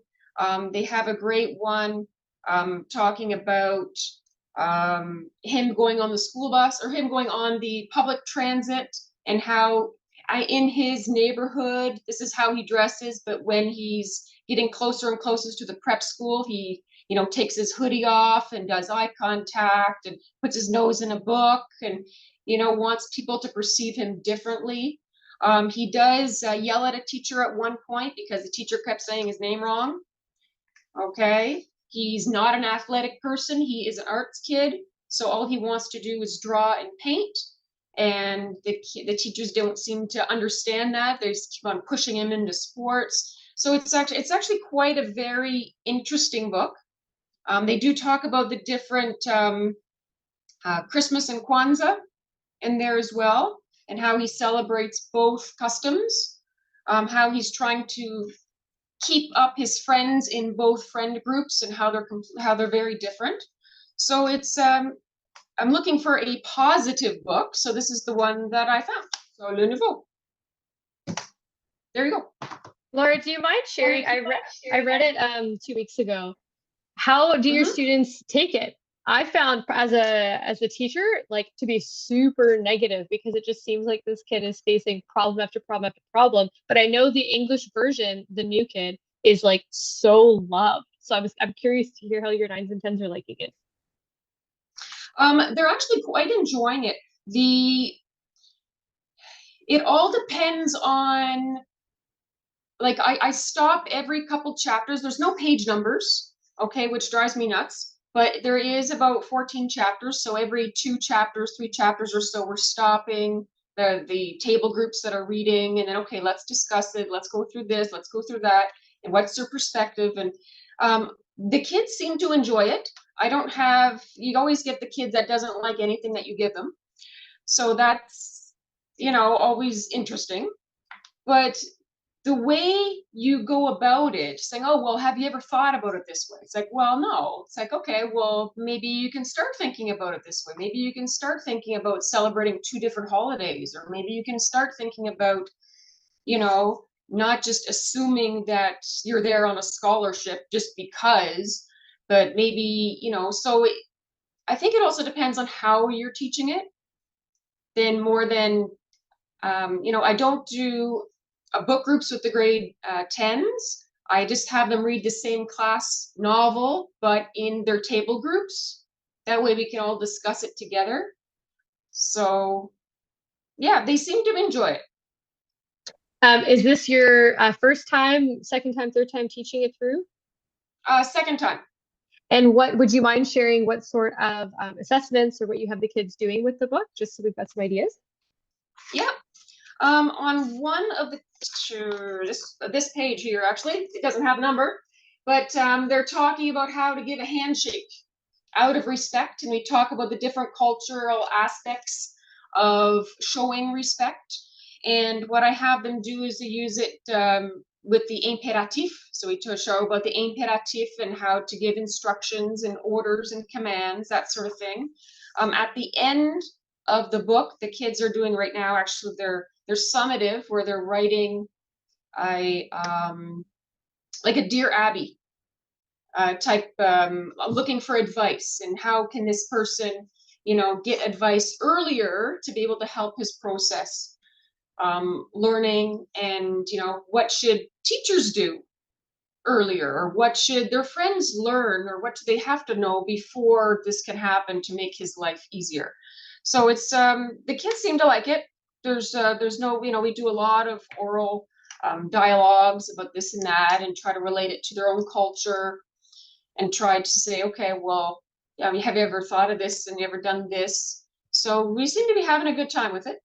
They have a great one talking about him going on the school bus or him going on the public transit, and how in his neighborhood, this is how he dresses, but when he's getting closer and closer to the prep school, he takes his hoodie off and does eye contact and puts his nose in a book and wants people to perceive him differently. He does yell at a teacher at one point because the teacher kept saying his name wrong. Okay. He's not an athletic person. He is an arts kid. So all he wants to do is draw and paint. And the teachers don't seem to understand that. They just keep on pushing him into sports. So it's actually quite a very interesting book. They do talk about the different Christmas and Kwanzaa in there as well, and how he celebrates both customs, how he's trying to keep up his friends in both friend groups and how they're very different. So it's I'm looking for a positive book, so this is the one that I found. So Le Nouveau. There you go. Laura, do you mind sharing? I read it 2 weeks ago. How do your students take it? I found as a teacher, like, to be super negative because it just seems like this kid is facing problem after problem after problem. But I know the English version, the new kid, is like so loved. So I'm curious to hear how your 9s and 10s are liking it. They're actually quite enjoying it. It all depends on, like, I stop every couple chapters. There's no page numbers, okay, which drives me nuts. But there is about 14 chapters, so every 2 chapters, 3 chapters or so, we're stopping the table groups that are reading, and then, okay, let's discuss it. Let's go through this. Let's go through that. And what's their perspective? And the kids seem to enjoy it. You always get the kid that doesn't like anything that you give them. So that's, always interesting. But the way you go about it, saying, oh, well, have you ever thought about it this way? It's like, well, no. It's like, okay, well, maybe you can start thinking about it this way. Maybe you can start thinking about celebrating 2 different holidays, or maybe you can start thinking about, not just assuming that you're there on a scholarship just because, but maybe, I think it also depends on how you're teaching it, then more than, I don't do book groups with the grade 10s. I just have them read the same class novel, but in their table groups. That way we can all discuss it together. So yeah, they seem to enjoy it. Is this your first time, second time, third time teaching it through? Second time. And what would you mind sharing what sort of assessments or what you have the kids doing with the book, just so we've got some ideas? Yeah. On one of this page here, actually, it doesn't have a number, but they're talking about how to give a handshake out of respect, and we talk about the different cultural aspects of showing respect. And what I have them do is to use it with the imperatif. So we show about the imperatif and how to give instructions and orders and commands, that sort of thing. At the end of the book, the kids are doing right now, actually, they're summative, where they're writing like a Dear Abby type, looking for advice, and how can this person, get advice earlier to be able to help his process learning, and what should teachers do earlier, or what should their friends learn, or what do they have to know before this can happen to make his life easier. So it's the kids seem to like it. There's no, we do a lot of oral dialogues about this and that, and try to relate it to their own culture, and try to say, okay, well, have you ever thought of this, and you ever done this? So we seem to be having a good time with it.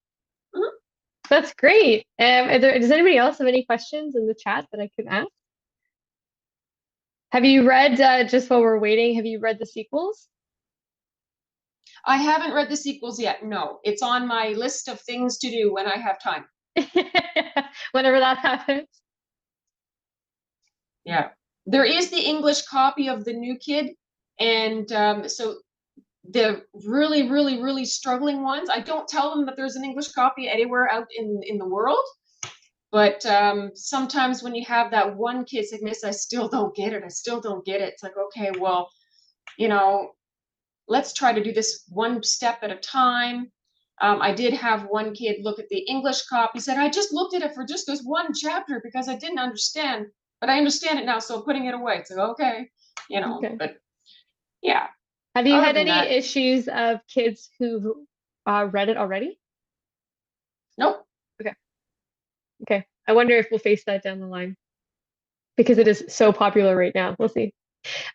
That's great. Does anybody else have any questions in the chat that I can ask? Have you read, just while we're waiting, have you read the sequels? I haven't read the sequels yet. No, it's on my list of things to do when I have time. Whenever that happens. Yeah. There is the English copy of The New Kid. And so the really, really, really struggling ones, I don't tell them that there's an English copy anywhere out in the world. But sometimes when you have that one kid say, Miss, I still don't get it. I still don't get it. It's like, okay, well, you know, let's try to do this one step at a time. I did have one kid look at the English copy, said, I just looked at it for just this one chapter because I didn't understand, but I understand it now, so I'm putting it away. It's like, okay, Okay. but yeah. Have you Other had than any that, issues of kids who read it already? nope. Okay. I wonder if we'll face that down the line because it is so popular right now. We'll see.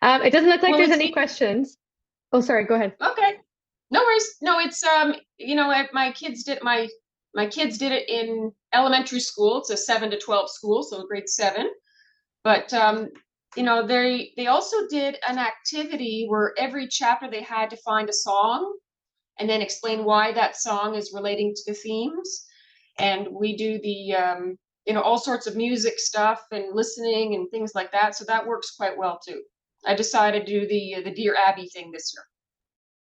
It doesn't look like Well, there's it's any questions. Oh, sorry, go ahead. okay. No worries. No, it's my kids did it in elementary school. It's a 7 to 12 school, so grade 7. But they also did an activity where every chapter they had to find a song and then explain why that song is relating to the themes. And we do the all sorts of music stuff and listening and things like that. So that works quite well too. I decided to do the Dear Abby thing this year.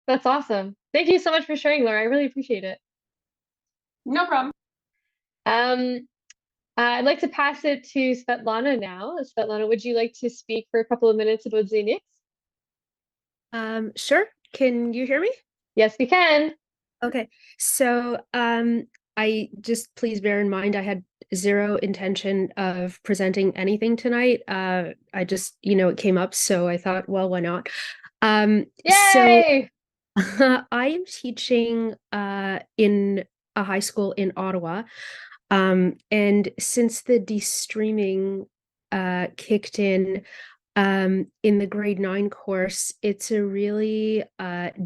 That's awesome. Thank you so much for sharing, Laura. I really appreciate it. No problem. I'd like to pass it to Svetlana now. Svetlana, would you like to speak for a couple of minutes about Xenix? Sure. Can you hear me? Yes, we can. Okay. So, I just please bear in mind I had zero intention of presenting anything tonight. I just, it came up, so I thought, well, why not? So Yay! I am teaching in a high school in Ottawa. And since the de-streaming kicked in the grade 9 course, it's a really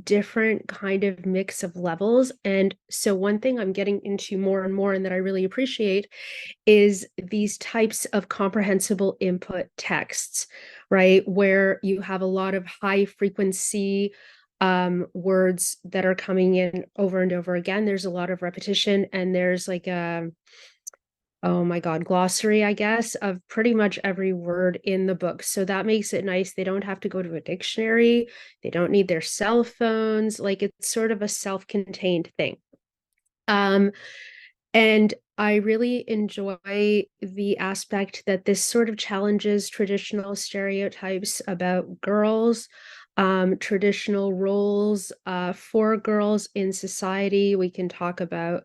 different kind of mix of levels. And so one thing I'm getting into more and more and that I really appreciate is these types of comprehensible input texts, right? Where you have a lot of high frequency words that are coming in over and over again. There's a lot of repetition, and there's like a oh my God, glossary, I guess, of pretty much every word in the book. So that makes it nice. They don't have to go to a dictionary. They don't need their cell phones. Like, it's sort of a self-contained thing. And I really enjoy the aspect that this sort of challenges traditional stereotypes about girls, traditional roles for girls in society. We can talk about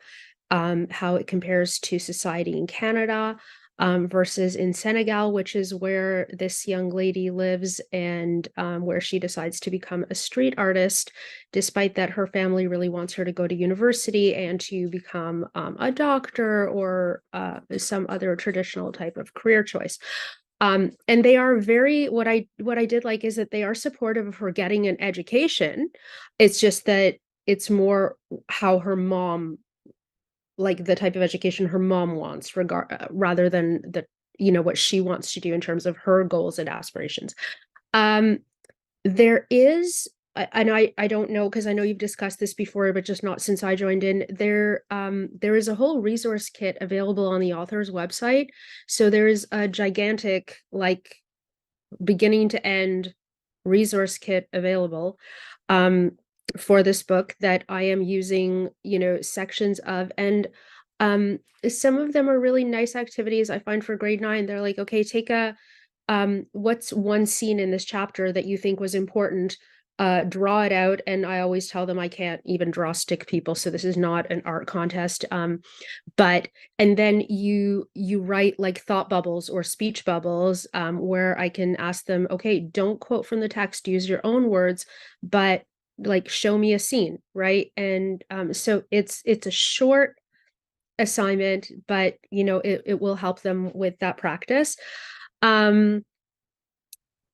how it compares to society in Canada versus in Senegal, which is where this young lady lives, and where she decides to become a street artist, despite that her family really wants her to go to university and to become a doctor or some other traditional type of career choice. And they are very, what I did like is that they are supportive of her getting an education. It's just that it's more how her mom, like the type of education her mom wants, rather than what she wants to do in terms of her goals and aspirations. There is, and I don't know, because I know you've discussed this before, but just not since I joined in. There is a whole resource kit available on the author's website. So there's a gigantic, like, beginning to end resource kit available for this book that I am using, sections of. And some of them are really nice activities I find for grade 9. They're like, okay, take what's one scene in this chapter that you think was important, draw it out. And I always tell them I can't even draw stick people, so this is not an art contest. And then you write like thought bubbles or speech bubbles, where I can ask them, okay, don't quote from the text, use your own words, but like show me a scene, right? And so it's a short assignment, but it will help them with that practice.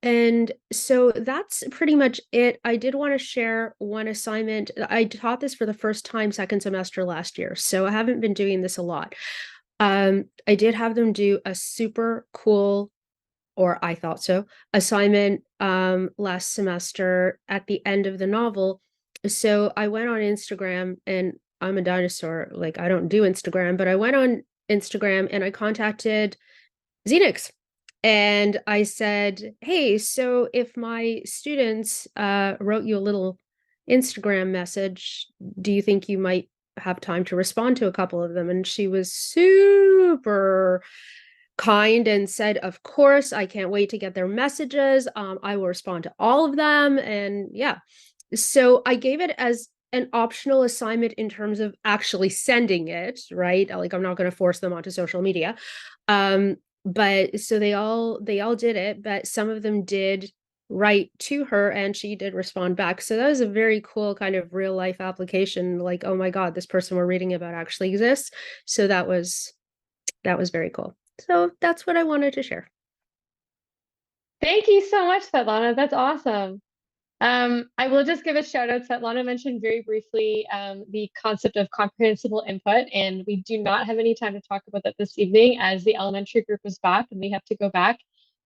And so that's pretty much it. I did want to share one assignment. I taught this for the first time second semester last year, so I haven't been doing this a lot. I did have them do a super cool, or I thought so, assignment last semester at the end of the novel. So I went on Instagram, and I'm a dinosaur, like I don't do Instagram, but I went on Instagram and I contacted Xenix. And I said, hey, so if my students wrote you a little Instagram message, do you think you might have time to respond to a couple of them? And she was super kind and said, of course, I can't wait to get their messages. I will respond to all of them. And yeah, so I gave it as an optional assignment in terms of actually sending it, right? Like I'm not going to force them onto social media. But so they all did it, but some of them did write to her and she did respond back. So that was a very cool kind of real life application. Like, oh my God, this person we're reading about actually exists. So that was very cool. So that's what I wanted to share. Thank you so much, Svetlana. That's awesome. I will just give a shout out. Svetlana mentioned very briefly the concept of comprehensible input, and we do not have any time to talk about that this evening as the elementary group is back and we have to go back.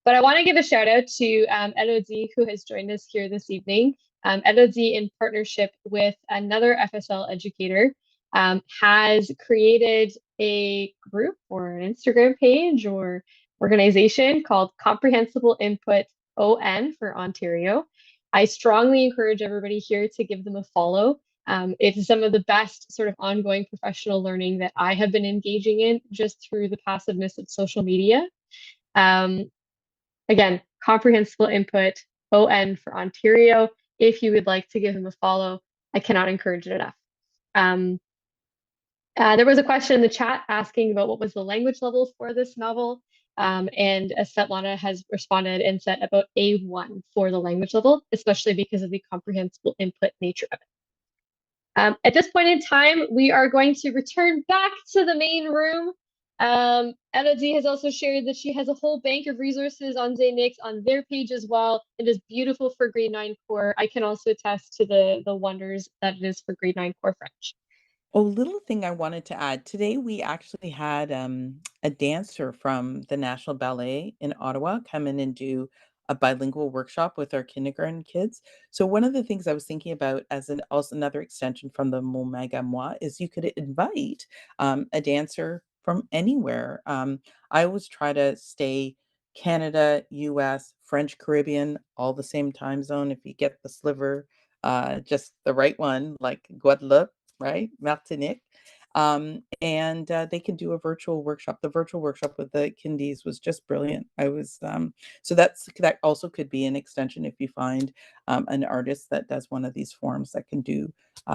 But I want to give a shout out to Elodie, who has joined us here this evening. Elodie, in partnership with another FSL educator, has created a group or an Instagram page or organization called Comprehensible Input ON for Ontario. I strongly encourage everybody here to give them a follow. It's some of the best sort of ongoing professional learning that I have been engaging in just through the passiveness of social media. Again, comprehensible input, ON for Ontario. If you would like to give them a follow, I cannot encourage it enough. There was a question in the chat asking about what was the language level for this novel. And Svetlana has responded and said about A1 for the language level, especially because of the comprehensible input nature of it. At this point in time, we are going to return back to the main room. Elodie has also shared that she has a whole bank of resources on Xenix on their page as well. It is beautiful for grade 9 core. I can also attest to the wonders that it is for grade 9 core French. Oh, little thing I wanted to add. Today we actually had a dancer from the National Ballet in Ottawa come in and do a bilingual workshop with our kindergarten kids. So one of the things I was thinking about as also another extension from the Mon Mag à Moi is you could invite a dancer from anywhere. I always try to stay Canada, US, French, Caribbean, all the same time zone. If you get the sliver, just the right one, like Guadeloupe, right? Martinique. And they can do a virtual workshop. The virtual workshop with the kindies was just brilliant. I was so that also could be an extension if you find an artist that does one of these forms that can do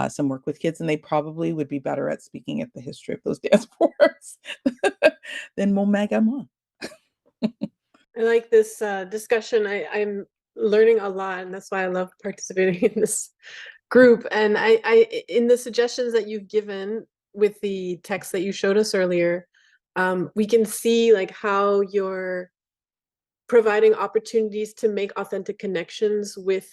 some work with kids, and they probably would be better at speaking at the history of those dance forms than Mon Mag à Moi. I like this discussion. I'm learning a lot, and that's why I love participating in this group. And I in the suggestions that you've given with the text that you showed us earlier, we can see like how you're providing opportunities to make authentic connections with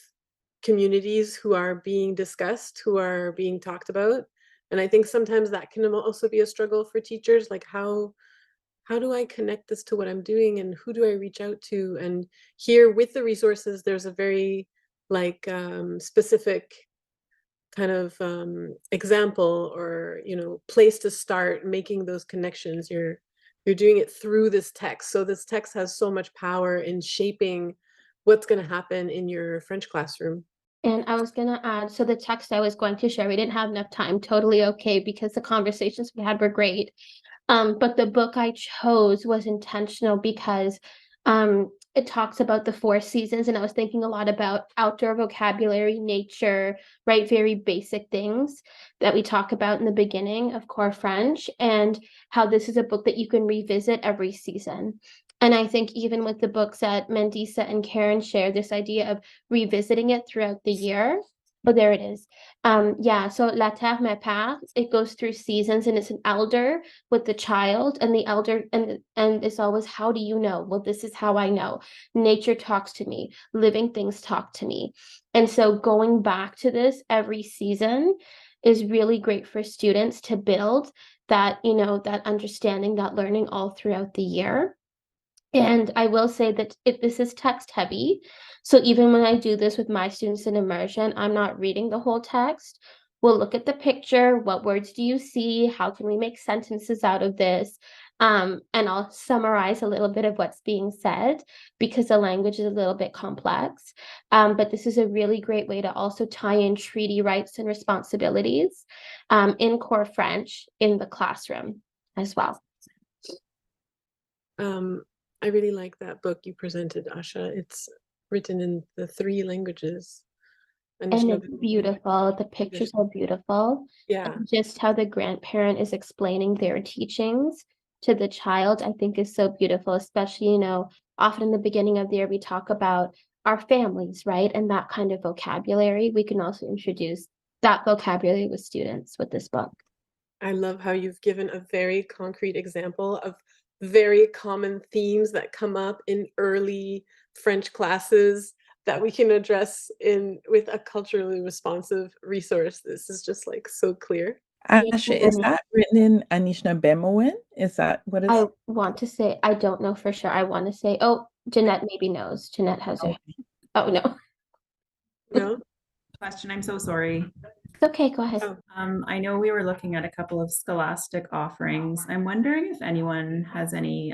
communities who are being discussed, who are being talked about. And I think sometimes that can also be a struggle for teachers, like how do I connect this to what I'm doing and who do I reach out to? And here with the resources, there's a very like specific kind of example or place to start making those connections. You're doing it through this text. So this text has so much power in shaping what's going to happen in your French classroom. And I was going to add, so the text I was going to share, we didn't have enough time, totally okay, because the conversations we had were great. But the book I chose was intentional because it talks about the 4 seasons, and I was thinking a lot about outdoor vocabulary, nature, right? Very basic things that we talk about in the beginning of Core French, and how this is a book that you can revisit every season. And I think even with the books that Mandisa and Karen shared, this idea of revisiting it throughout the year Oh, there it is. Yeah, so La Terre Me Parle, it goes through seasons and it's an elder with the child and the elder and it's always, how do you know? Well, this is how I know. Nature talks to me, living things talk to me. And so going back to this every season is really great for students to build that, that understanding, that learning all throughout the year. And I will say that this is text heavy. So even when I do this with my students in immersion, I'm not reading the whole text. We'll look at the picture. What words do you see? How can we make sentences out of this? And I'll summarize a little bit of what's being said because the language is a little bit complex. But this is a really great way to also tie in treaty rights and responsibilities in core French in the classroom as well. I really like that book you presented, Asha. It's written in the 3 languages. And it's beautiful. The pictures are beautiful. Yeah. And just how the grandparent is explaining their teachings to the child, I think is so beautiful, especially, often in the beginning of the year, we talk about our families, right? And that kind of vocabulary. We can also introduce that vocabulary with students with this book. I love how you've given a very concrete example of very common themes that come up in early French classes that we can address with a culturally responsive resource. This is just like so clear. Asha, is that written in Anishinaabe? Is that what it's? I want to say, I don't know for sure. I want to say, oh, Jeanette maybe knows. Jeanette has her. Oh, no. No? Question, I'm so sorry. It's okay, go ahead. I know we were looking at a couple of scholastic offerings. I'm wondering if anyone has any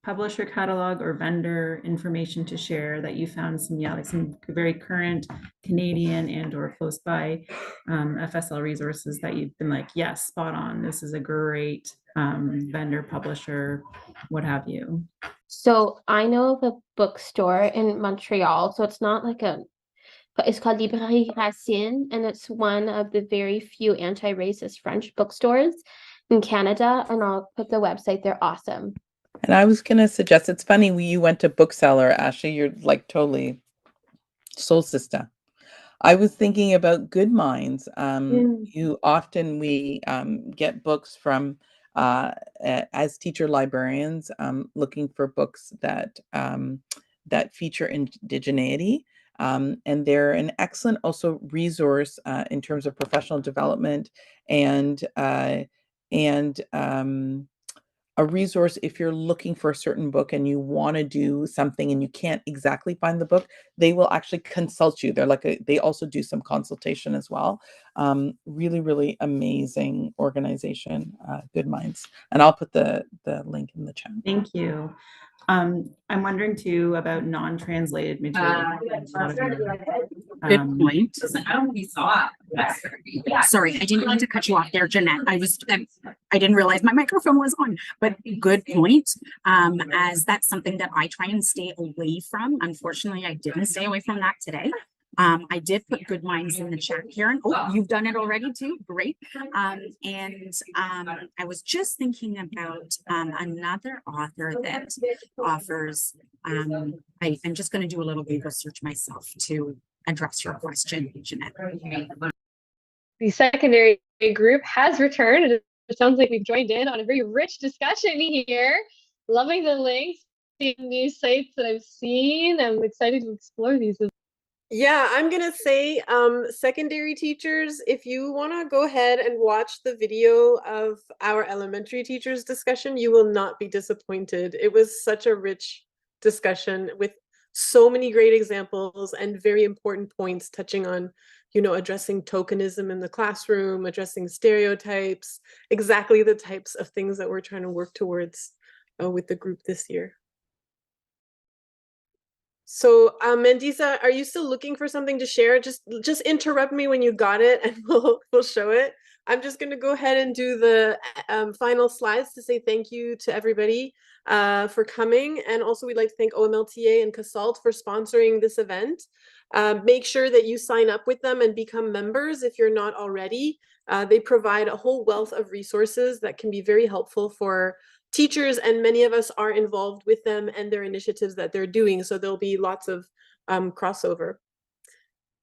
publisher catalog or vendor information to share that you found some very current Canadian and or close by FSL resources that you've been like, yes, spot on. This is a great vendor, publisher, what have you. So I know of a bookstore in Montreal. So it's not like it's called Librairie Racine, and it's one of the very few anti-racist French bookstores in Canada. And I'll put the website. They're awesome. And I was going to suggest, it's funny, you went to bookseller, Ashley, you're like totally soul sister. I was thinking about Good Minds. We get books from as teacher librarians, looking for books that feature indigeneity. And they're an excellent also resource in terms of professional development and a resource if you're looking for a certain book and you want to do something and you can't exactly find the book. They will actually consult you. They also do some consultation as well. Really, really amazing organization, Good Minds. And I'll put the link in the chat. Thank you. I'm wondering too about non-translated material. Good point. Sorry, I didn't mean to cut you off there, Jeanette. I didn't realize my microphone was on, but good point. As that's something that I try and stay away from. Unfortunately, I didn't stay away from that today. I did put Good Minds in the chat, Karen. Oh, you've done it already too. Great. I was just thinking about another author that offers. I'm just going to do a little Google search myself to address your question, Jeanette. The secondary group has returned. It sounds like we've joined in on a very rich discussion here. Loving the links, seeing new sites that I've seen. I'm excited to explore these. Yeah, I'm gonna say, secondary teachers, if you want to go ahead and watch the video of our elementary teachers discussion, you will not be disappointed. It was such a rich discussion with so many great examples and very important points touching on, addressing tokenism in the classroom, addressing stereotypes, exactly the types of things that we're trying to work towards with the group this year. So, Mandisa, are you still looking for something to share? Just interrupt me when you got it, and we'll show it. I'm just going to go ahead and do the final slides to say thank you to everybody for coming, and also we'd like to thank OMLTA and CASALT for sponsoring this event. Make sure that you sign up with them and become members if you're not already. They provide a whole wealth of resources that can be very helpful for teachers, and many of us are involved with them and their initiatives that they're doing. So there'll be lots of crossover.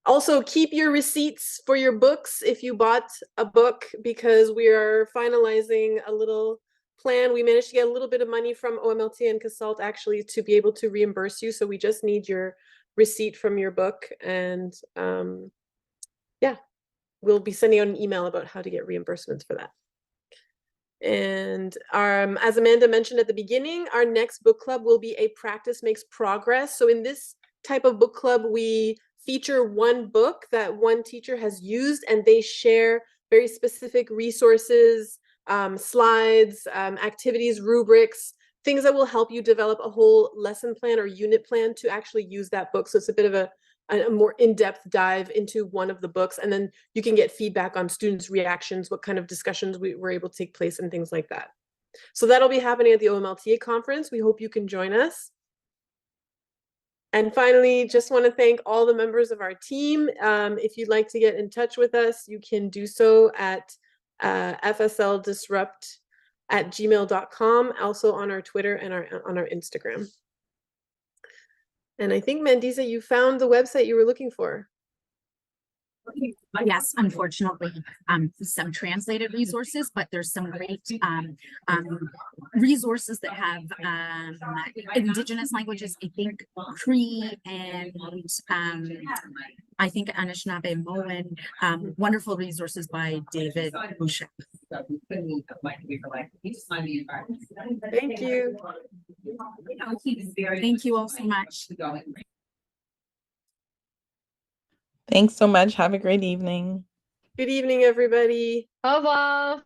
Also, keep your receipts for your books if you bought a book, because we are finalizing a little plan. We managed to get a little bit of money from OMLT and Casalt actually to be able to reimburse you. So we just need your receipt from your book. And yeah, we'll be sending out an email about how to get reimbursements for that. And as Amanda mentioned at the beginning, our next book club will be a practice makes progress. So in this type of book club, we feature one book that one teacher has used, and they share very specific resources, slides, activities, rubrics, things that will help you develop a whole lesson plan or unit plan to actually use that book. So it's a bit of a more in-depth dive into one of the books, and then you can get feedback on students' reactions, what kind of discussions were able to take place, and things like that. So that'll be happening at the OMLTA conference. We hope you can join us. And finally, just want to thank all the members of our team. If you'd like to get in touch with us, you can do so at fsldisrupt@gmail.com, also on our Twitter and on our Instagram. And I think, Mandisa, you found the website you were looking for. Yes, unfortunately, some translated resources, but there's some great resources that have Indigenous languages. I think Cree and I think Anishinaabe-Moan, wonderful resources by David Boucher. Thank you. Thank you all so much. Thanks so much. Have a great evening. Good evening, everybody. Au revoir.